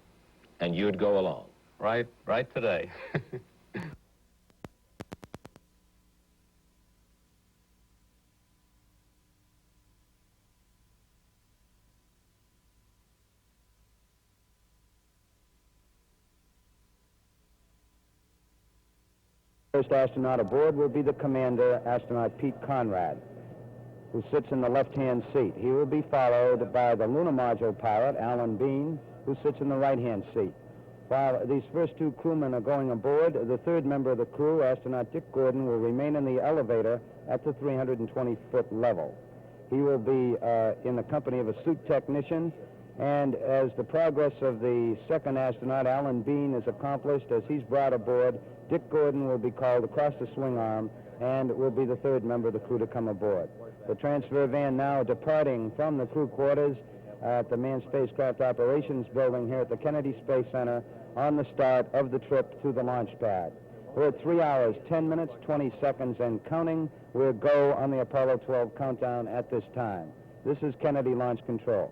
And you'd go along? Right today. First astronaut aboard will be the commander, astronaut Pete Conrad, who sits in the left-hand seat. He will be followed by the lunar module pilot, Alan Bean, who sits in the right-hand seat. While these first 2 crewmen are going aboard, the 3rd member of the crew, astronaut Dick Gordon, will remain in the elevator at the 320-foot level. He will be in the company of a suit technician, and as the progress of the 2nd astronaut, Alan Bean, is accomplished, as he's brought aboard, Dick Gordon will be called across the swing arm and will be the 3rd member of the crew to come aboard. The transfer van now departing from the crew quarters at the Manned Spacecraft Operations Building here at the Kennedy Space Center on the start of the trip to the launch pad. We're at 3 hours, 10 minutes, 20 seconds, and counting. We'll go on the Apollo 12 countdown at this time. This is Kennedy Launch Control.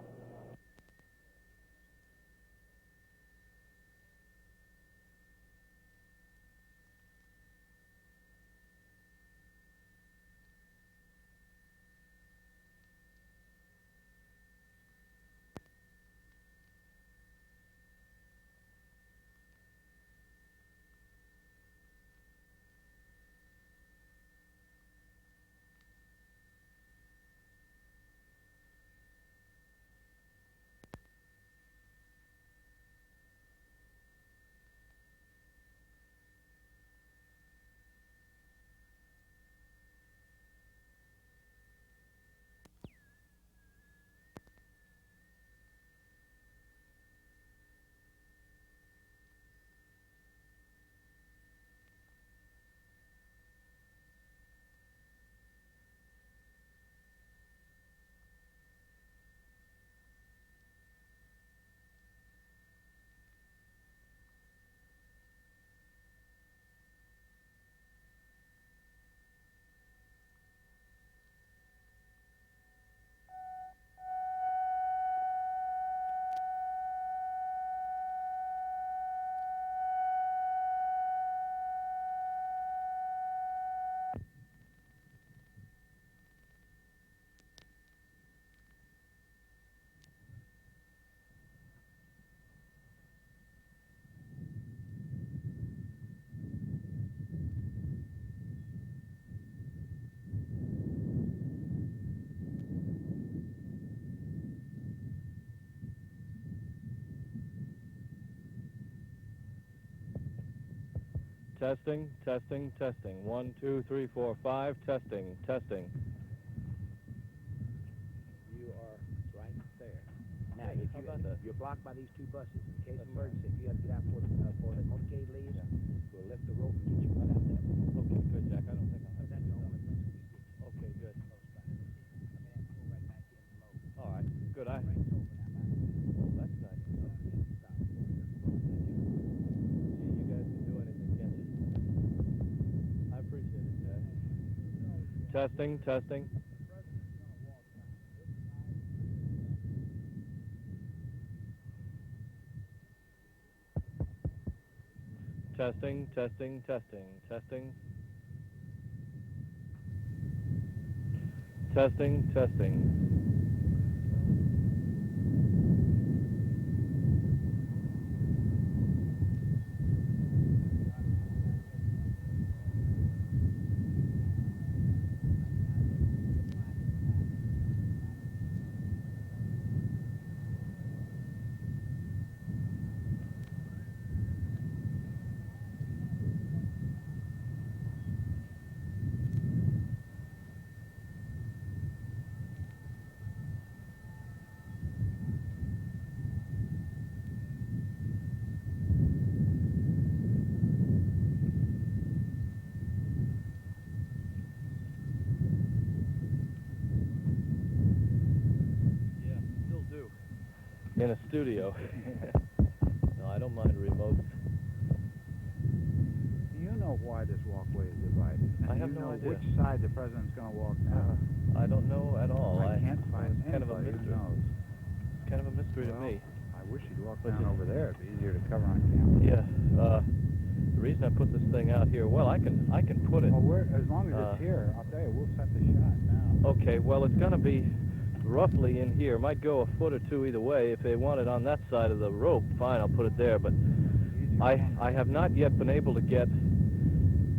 Testing, testing, testing. 1, 2, 3, 4, 5. Testing, testing. You are right there. Now, if you're blocked by these 2 buses, in case of emergency, if you have to get out before the motorcade leaves, we'll lift the rope and get you right out that way. Okay, good, Jack. I don't think I'll have That's the only place we get. Okay, good. Go right back in and load. All right, good. That's nice. You guys can do anything, can't you? I appreciate it, Jack. Testing, testing. Testing, testing, testing, testing. Testing, testing. in a studio. No, I don't mind remote. Do you know why this walkway is divided? And I have do you no know idea. which side the president's going to walk down? I don't know at all. I can't find it's kind of a anybody mystery. who knows. It's kind of a mystery to Well, me. I wish you'd walk But down you- over there. It'd be easier to cover on camera. Yeah. The reason I put this thing out here, well, I can put it. Well, as long as it's here, I'll tell you, we'll set the shot now. Okay. Well, it's going to be roughly in here. Might go a foot or two either way. If they want it on that side of the rope, fine, I'll put it there. But I have not yet been able to get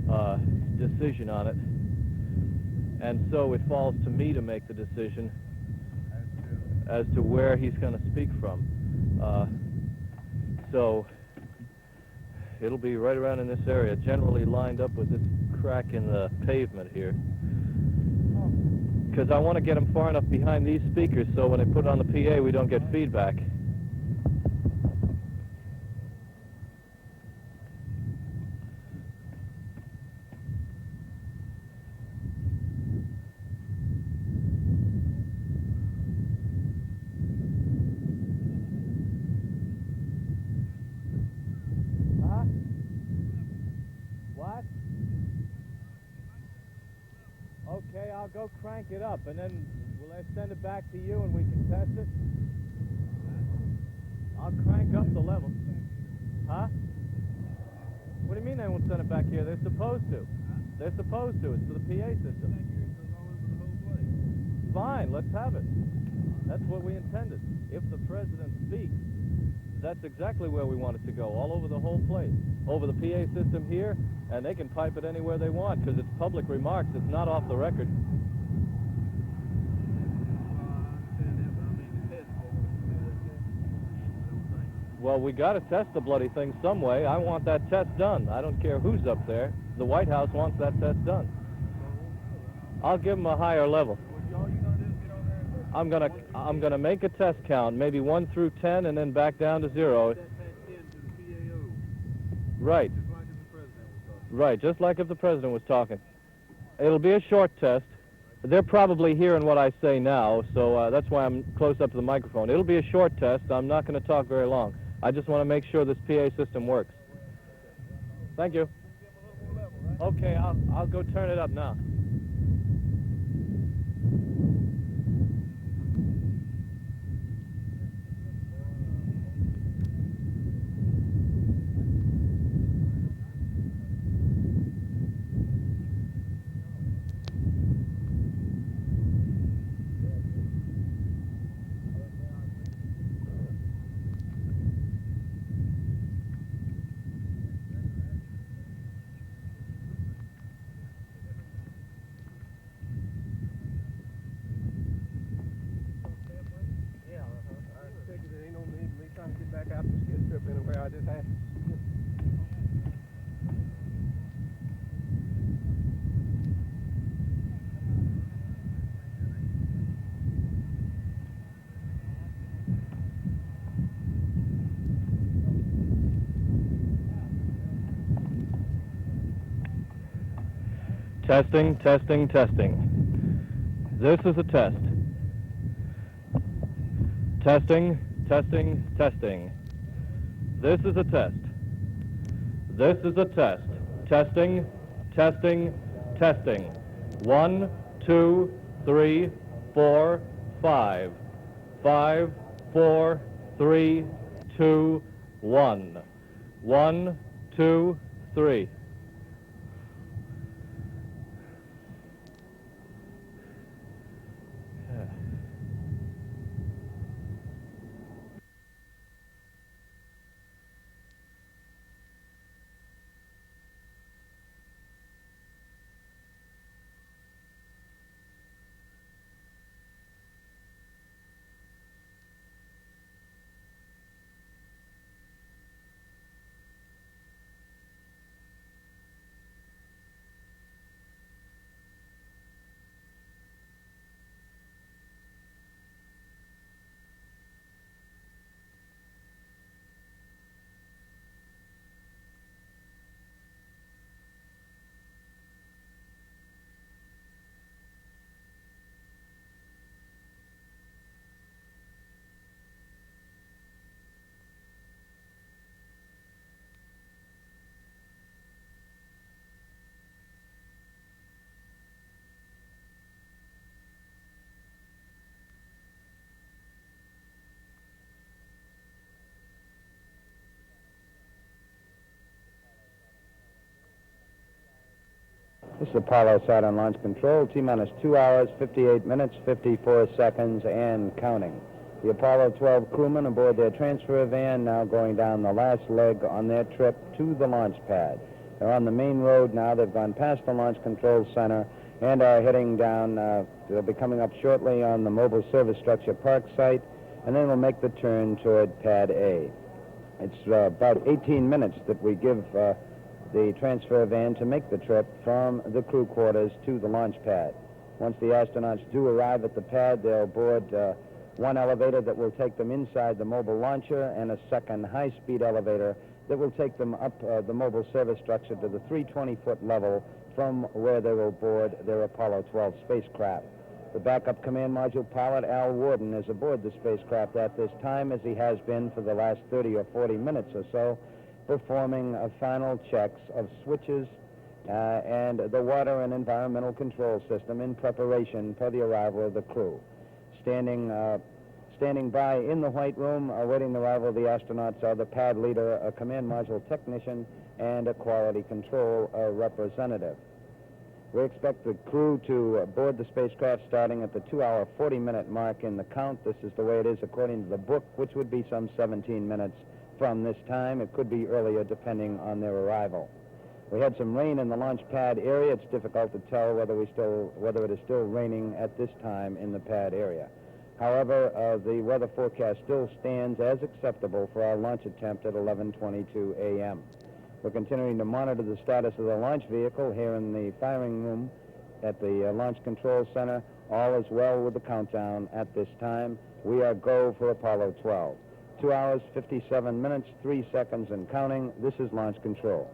a decision on it, and so it falls to me to make the decision as to where he's going to speak from. So it'll be right around in this area, generally lined up with this crack in the pavement here. Because I want to get them far enough behind these speakers so when they put it on the PA, we don't get feedback. Huh? What? Okay, I'll go crank it up, and then will I send it back to you and we can test it? I'll crank up the level. Huh? What do you mean they won't send it back here? They're supposed to. They're supposed to. It's to the PA system. Fine, let's have it. That's what we intended. If the president speaks, that's exactly where we want it to go, all over the whole place. Over the PA system here, and they can pipe it anywhere they want, because it's public remarks. It's not off the record. Well, we got to test the bloody thing some way. I want that test done. I don't care who's up there. The White House wants that test done. I'll give them a higher level. I'm gonna make a test count, maybe 1 through 10, and then back down to 0. Right. Right, just like if the president was talking. It'll be a short test. They're probably hearing what I say now, so that's why I'm close up to the microphone. It'll be a short test. I'm not going to talk very long. I just want to make sure this PA system works. Thank you. Okay, I'll go turn it up now. Testing, testing, testing. This is a test. Testing, testing, testing. This is a test. This is a test. Testing, testing, testing. 1, 2, 3, 4, 5. 5, 4, 3, 2, 1. 1, 2, 3. This is Apollo Saturn Launch Control, T-minus 2 hours, 58 minutes, 54 seconds, and counting. The Apollo 12 crewmen aboard their transfer van now going down the last leg on their trip to the launch pad. They're on the main road now. They've gone past the Launch Control Center and are heading down. They'll be coming up shortly on the Mobile Service Structure Park site, and then we'll make the turn toward Pad A. It's about 18 minutes that we give the transfer van to make the trip from the crew quarters to the launch pad. Once the astronauts do arrive at the pad, they'll board one elevator that will take them inside the mobile launcher and a second high-speed elevator that will take them up the mobile service structure to the 320-foot level from where they will board their Apollo 12 spacecraft. The backup command module pilot, Al Warden, is aboard the spacecraft at this time, as he has been for the last 30 or 40 minutes or so, performing final checks of switches and the water and environmental control system in preparation for the arrival of the crew. Standing by in the White Room, awaiting the arrival of the astronauts, are the pad leader, a command module technician, and a quality control representative. We expect the crew to board the spacecraft starting at the 2-hour, 40-minute mark in the count. This is the way it is according to the book, which would be some 17 minutes from this time. It could be earlier, depending on their arrival. We had some rain in the launch pad area. It's difficult to tell whether it is still raining at this time in the pad area. However, the weather forecast still stands as acceptable for our launch attempt at 11:22 a.m. We're continuing to monitor the status of the launch vehicle here in the firing room at the Launch Control Center. All is well with the countdown at this time. We are go for Apollo 12. 2 hours, 57 minutes, 3 seconds, and counting. This is Launch Control.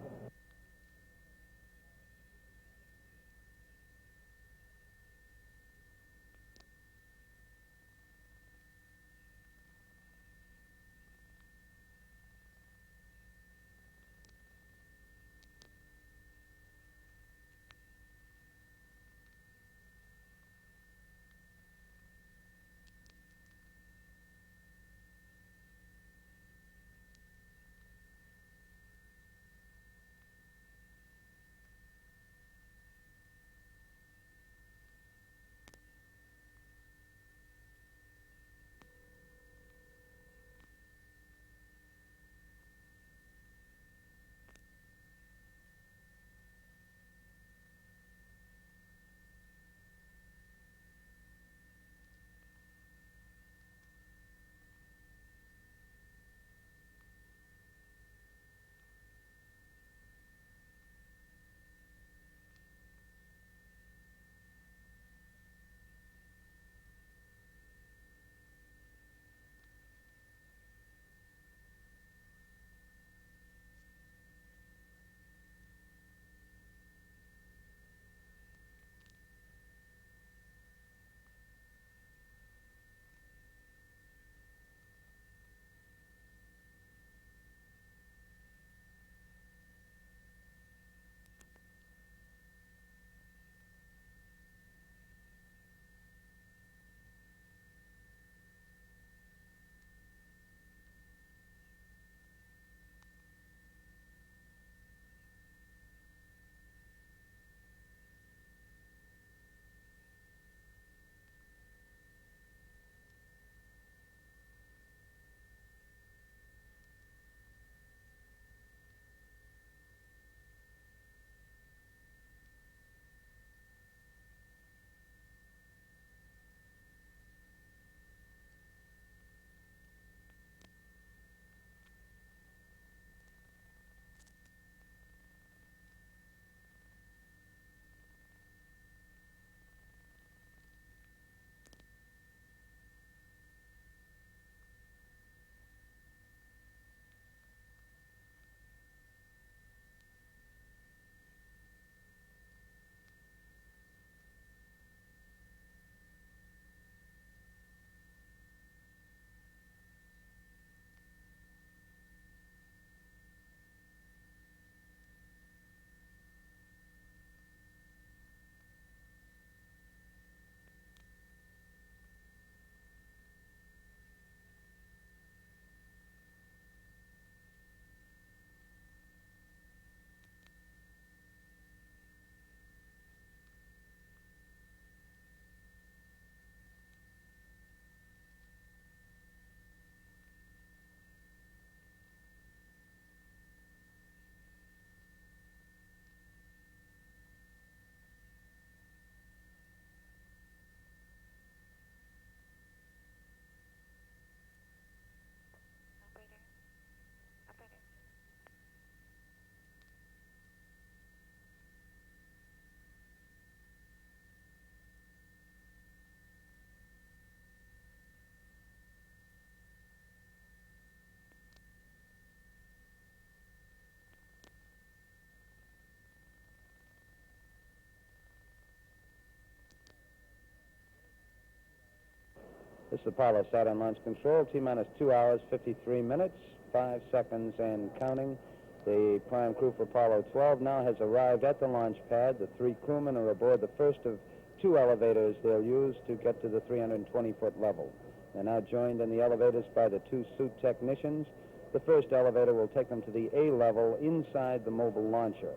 This is Apollo Saturn Launch Control, T-minus 2 hours, 53 minutes, 5 seconds and counting. The prime crew for Apollo 12 now has arrived at the launch pad. The 3 crewmen are aboard the first of 2 elevators they'll use to get to the 320-foot level. They're now joined in the elevators by the 2 suit technicians. The first elevator will take them to the A level inside the mobile launcher.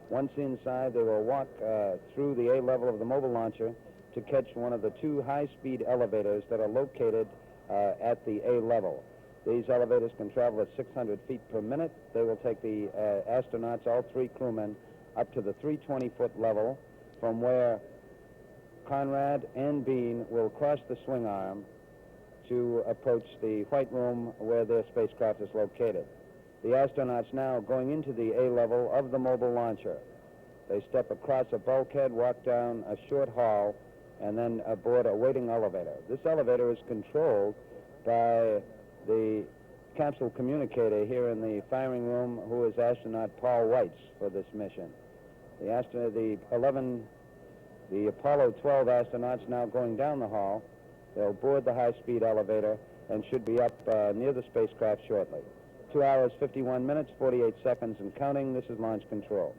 Once inside, they will walk through the A level of the mobile launcher to catch one of the 2 high-speed elevators that are located at the A level. These elevators can travel at 600 feet per minute. They will take the astronauts, all 3 crewmen, up to the 320-foot level, from where Conrad and Bean will cross the swing arm to approach the White Room where their spacecraft is located. The astronauts now going into the A level of the mobile launcher. They step across a bulkhead, walk down a short hall, and then aboard a waiting elevator. This elevator is controlled by the capsule communicator here in the firing room, who is astronaut Paul Weitz for this mission. The Apollo 12 astronauts now going down the hall. They'll board the high-speed elevator and should be up near the spacecraft shortly. 2 hours, 51 minutes, 48 seconds and counting. This is launch control.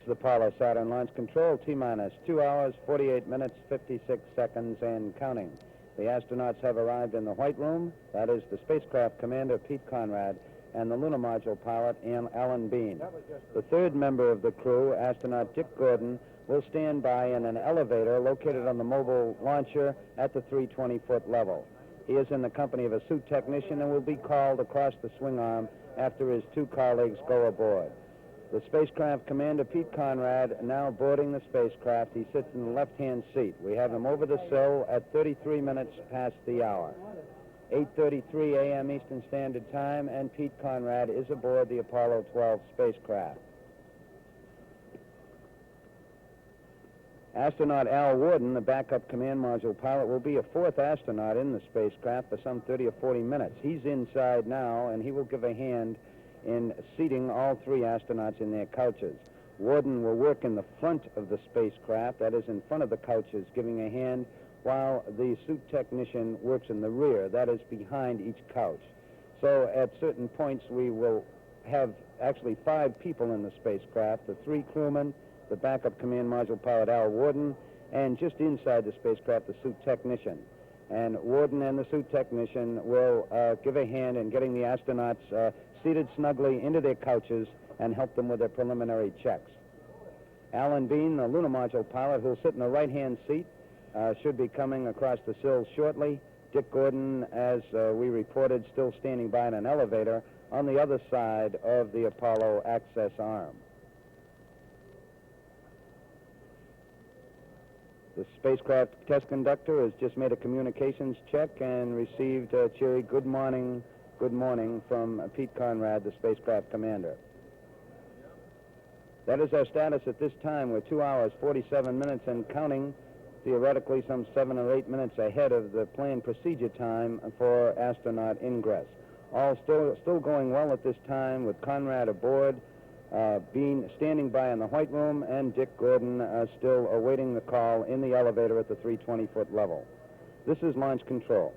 The Apollo Saturn Launch Control, T-minus 2 hours, 48 minutes, 56 seconds and counting. The astronauts have arrived in the White Room. That is the spacecraft commander, Pete Conrad, and the lunar module pilot, Alan Bean. The 3rd member of the crew, astronaut Dick Gordon, will stand by in an elevator located on the mobile launcher at the 320-foot level. He is in the company of a suit technician and will be called across the swing arm after his 2 colleagues go aboard. The spacecraft commander, Pete Conrad, now boarding the spacecraft. He sits in the left-hand seat. We have him over the sill at 33 minutes past the hour. 8:33 a.m. Eastern Standard Time, and Pete Conrad is aboard the Apollo 12 spacecraft. Astronaut Al Worden, the backup command module pilot, will be a fourth astronaut in the spacecraft for some 30 or 40 minutes. He's inside now, and he will give a hand in seating all three astronauts in their couches. Worden will work in the front of the spacecraft, that is in front of the couches, giving a hand, while the suit technician works in the rear, that is behind each couch. So at certain points we will have actually 5 people in the spacecraft, the 3 crewmen, the backup command module pilot Al Worden, and just inside the spacecraft the suit technician. And Worden and the suit technician will give a hand in getting the astronauts seated snugly into their couches and help them with their preliminary checks. Alan Bean, the lunar module pilot, who'll sit in the right-hand seat, should be coming across the sills shortly. Dick Gordon, as we reported, still standing by in an elevator on the other side of the Apollo access arm. The spacecraft test conductor has just made a communications check and received a cheery good morning from Pete Conrad, the spacecraft commander. That is our status at this time. We're 2 hours, 47 minutes and counting, theoretically some 7 or 8 minutes ahead of the planned procedure time for astronaut ingress. All still going well at this time, with Conrad aboard, Bean standing by in the white room, and Dick Gordon still awaiting the call in the elevator at the 320-foot level. This is launch control.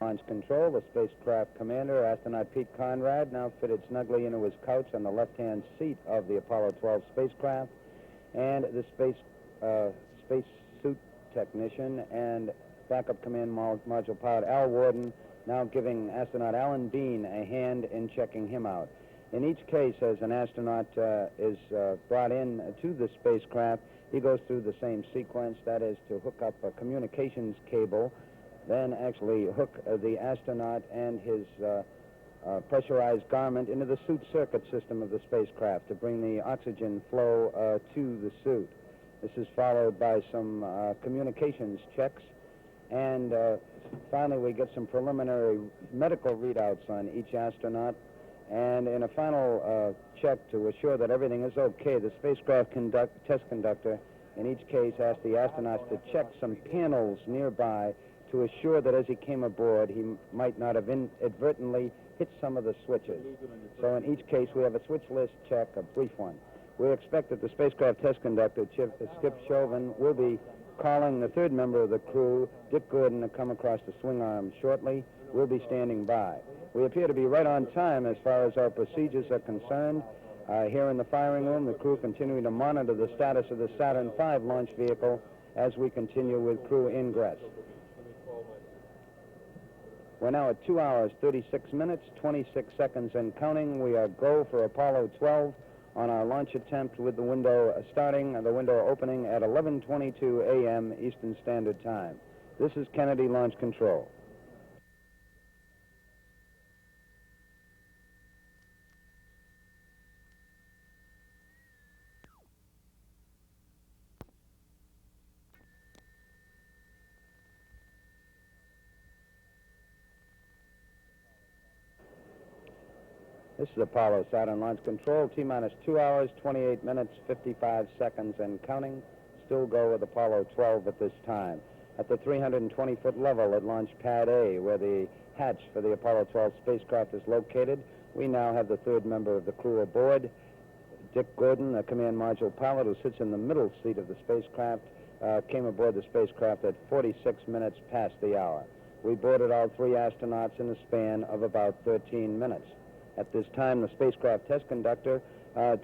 Launch Control, the spacecraft commander, astronaut Pete Conrad, now fitted snugly into his couch on the left-hand seat of the Apollo 12 spacecraft, and the space suit technician and backup command module pilot Al Worden now giving astronaut Alan Bean a hand in checking him out. In each case, as an astronaut is brought in to the spacecraft, he goes through the same sequence, that is to hook up a communications cable, then actually hook the astronaut and his pressurized garment into the suit circuit system of the spacecraft to bring the oxygen flow to the suit. This is followed by some communications checks, and finally we get some preliminary medical readouts on each astronaut, and in a final check to assure that everything is okay, the spacecraft test conductor in each case asked the astronauts to check some panels nearby to assure that as he came aboard he might not have inadvertently hit some of the switches. So in each case we have a switch list check, a brief one. We expect that the spacecraft test conductor, Skip Chauvin, will be calling the third member of the crew, Dick Gordon, to come across the swing arm shortly. We'll be standing by. We appear to be right on time as far as our procedures are concerned. Here in the firing room, the crew continuing to monitor the status of the Saturn V launch vehicle as we continue with crew ingress. We're now at 2 hours, 36 minutes, 26 seconds and counting. We are go for Apollo 12 on our launch attempt with the window opening at 11:22 a.m. Eastern Standard Time. This is Kennedy Launch Control. This is Apollo Saturn Launch Control, T-minus 2 hours, 28 minutes, 55 seconds and counting. Still go with Apollo 12 at this time. At the 320-foot level at Launch Pad A, where the hatch for the Apollo 12 spacecraft is located, we now have the third member of the crew aboard. Dick Gordon, the command module pilot who sits in the middle seat of the spacecraft, came aboard the spacecraft at 46 minutes past the hour. We boarded all three astronauts in a span of about 13 minutes. At this time, the spacecraft test conductor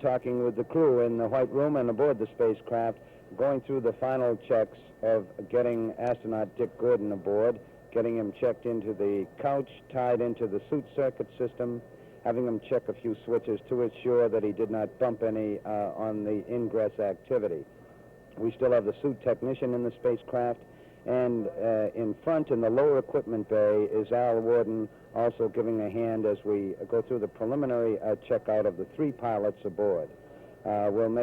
talking with the crew in the White Room and aboard the spacecraft, going through the final checks of getting astronaut Dick Gordon aboard, getting him checked into the couch, tied into the suit circuit system, having him check a few switches to ensure that he did not bump any on the ingress activity. We still have the suit technician in the spacecraft, and in front in the lower equipment bay is Al Worden, also giving a hand as we go through the preliminary checkout of the three pilots aboard. We'll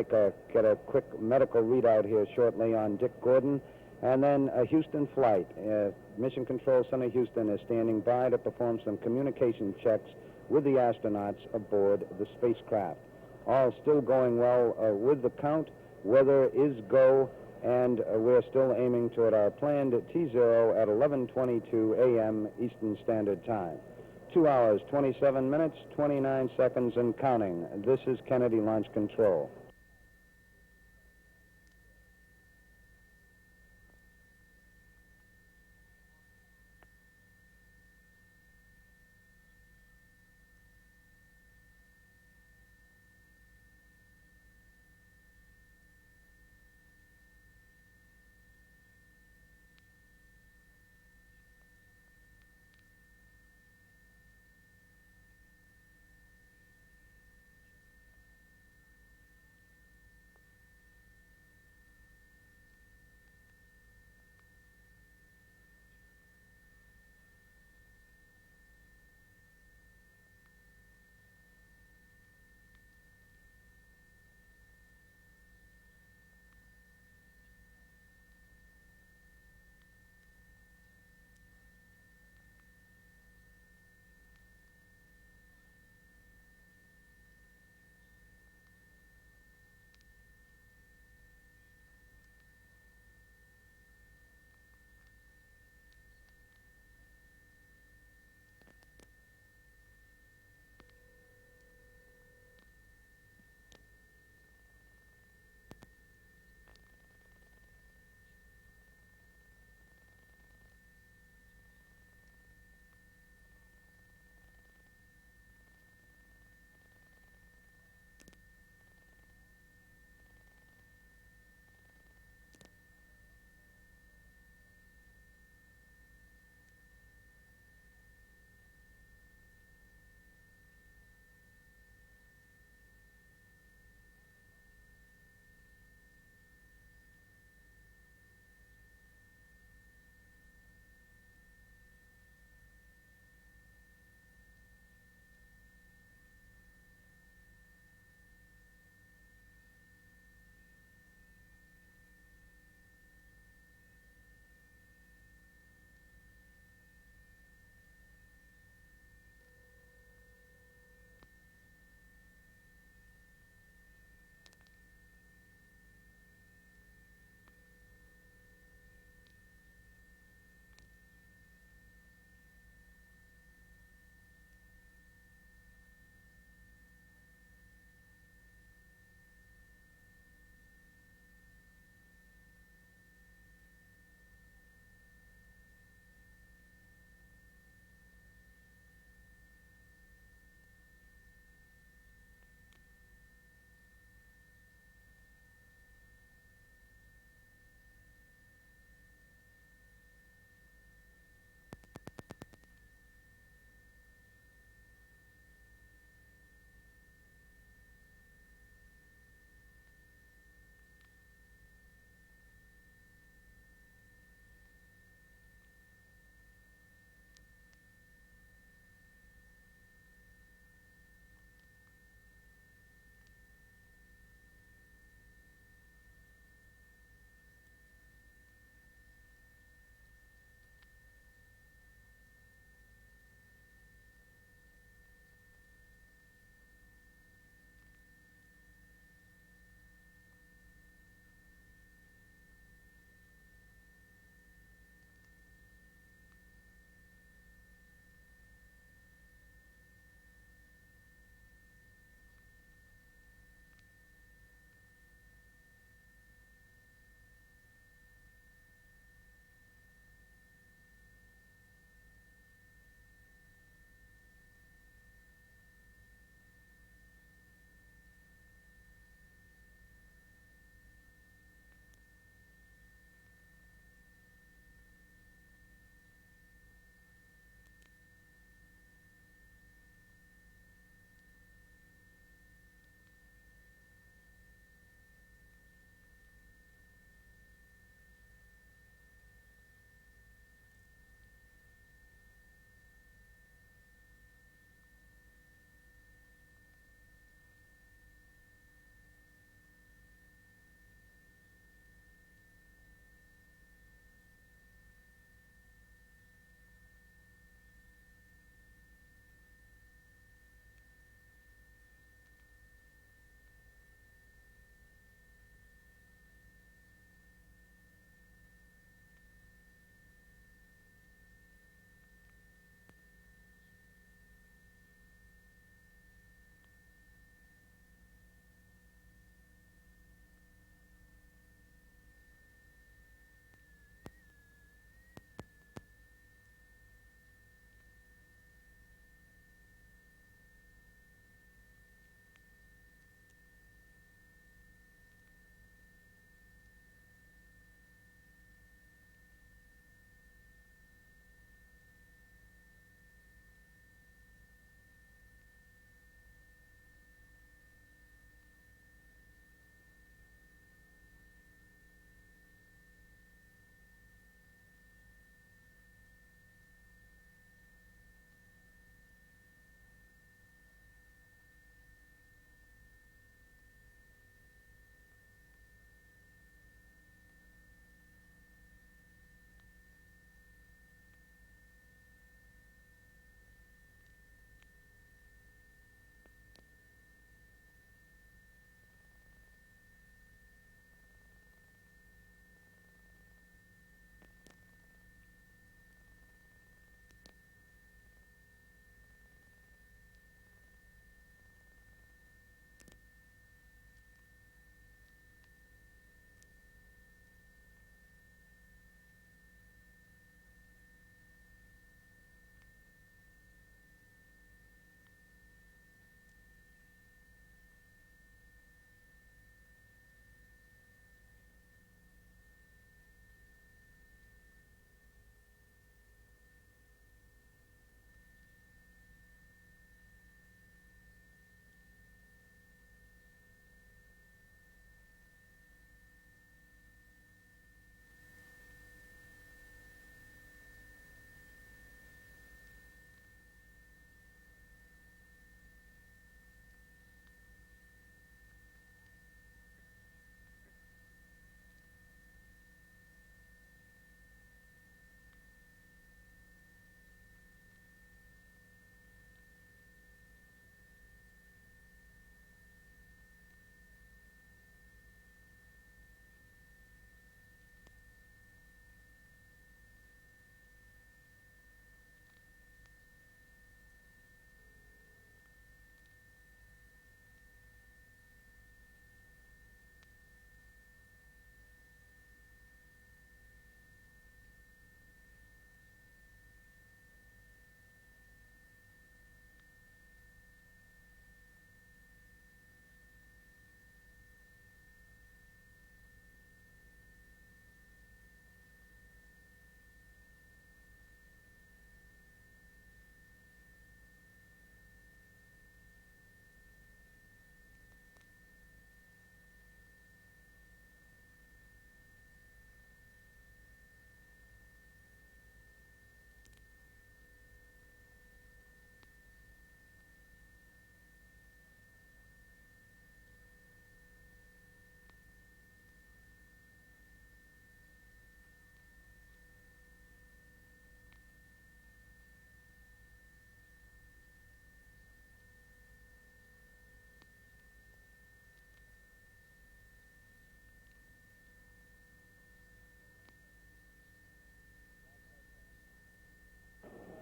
get a quick medical readout here shortly on Dick Gordon, and then a Houston flight. Mission Control Center Houston is standing by to perform some communication checks with the astronauts aboard the spacecraft. All still going well with the count. Weather is go, and we're still aiming toward our planned T0 at 11:22 a.m. Eastern Standard Time. 2 hours, 27 minutes, 29 seconds and counting. This is Kennedy Launch Control.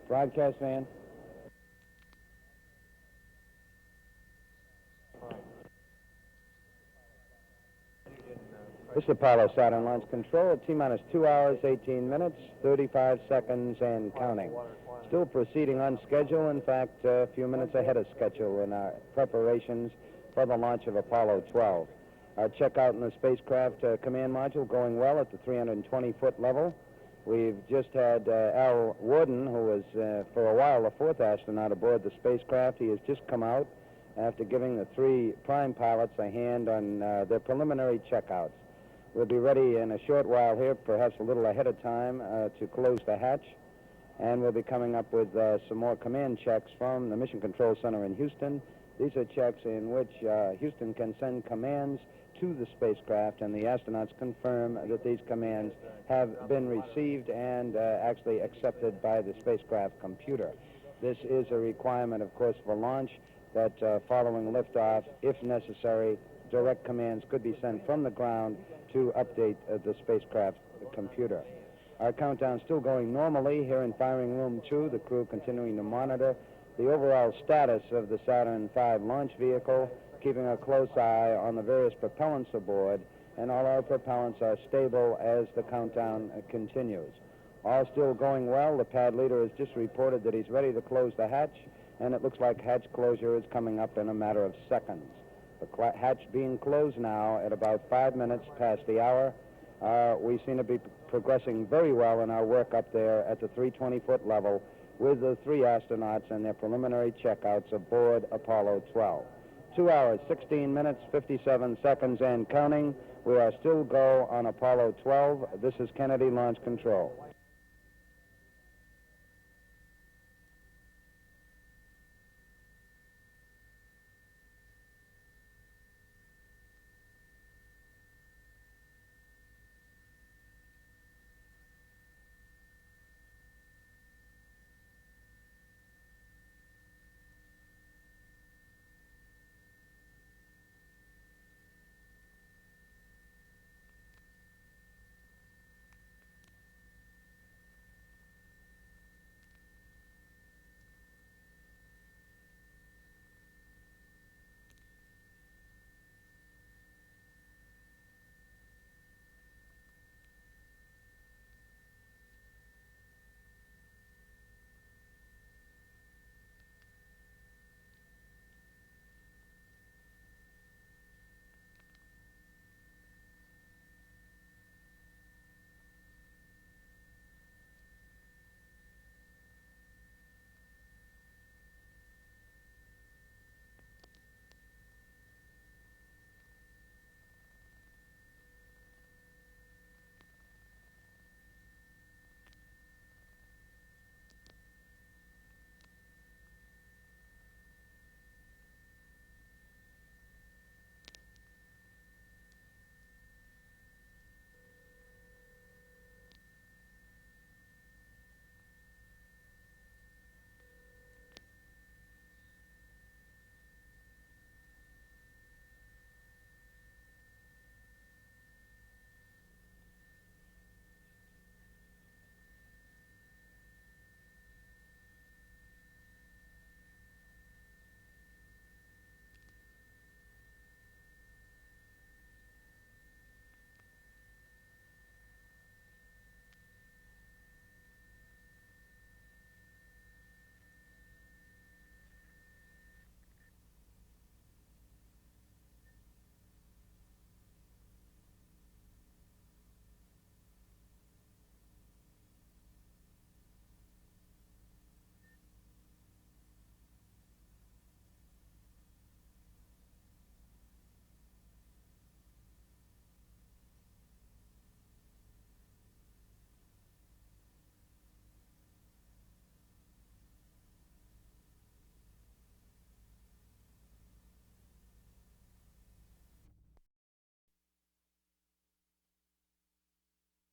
Broadcast van. This is Apollo Saturn Launch Control at T-minus 2 hours, 18 minutes, 35 seconds, and counting. Still proceeding on schedule, in fact, a few minutes ahead of schedule in our preparations for the launch of Apollo 12. Our checkout in the spacecraft command module going well at the 320-foot level. We've just had Al Warden, who was for a while the fourth astronaut aboard the spacecraft. He has just come out after giving the three prime pilots a hand on their preliminary checkouts. We'll be ready in a short while here, perhaps a little ahead of time, to close the hatch. And we'll be coming up with some more command checks from the Mission Control Center in Houston. These are checks in which Houston can send commands to the spacecraft, and the astronauts confirm that these commands have been received and actually accepted by the spacecraft computer. This is a requirement, of course, for launch, that following liftoff, if necessary, direct commands could be sent from the ground to update the spacecraft computer. Our countdown still going normally here in Firing Room 2, the crew continuing to monitor the overall status of the Saturn V launch vehicle, keeping a close eye on the various propellants aboard, and all our propellants are stable as the countdown continues. All still going well. The pad leader has just reported that he's ready to close the hatch, and it looks like hatch closure is coming up in a matter of seconds. The hatch being closed now at about 5 minutes past the hour. We seem to be progressing very well in our work up there at the 320-foot level with the three astronauts and their preliminary checkouts aboard Apollo 12. 2 hours, 16 minutes, 57 seconds, and counting. We are still go on Apollo 12. This is Kennedy Launch Control.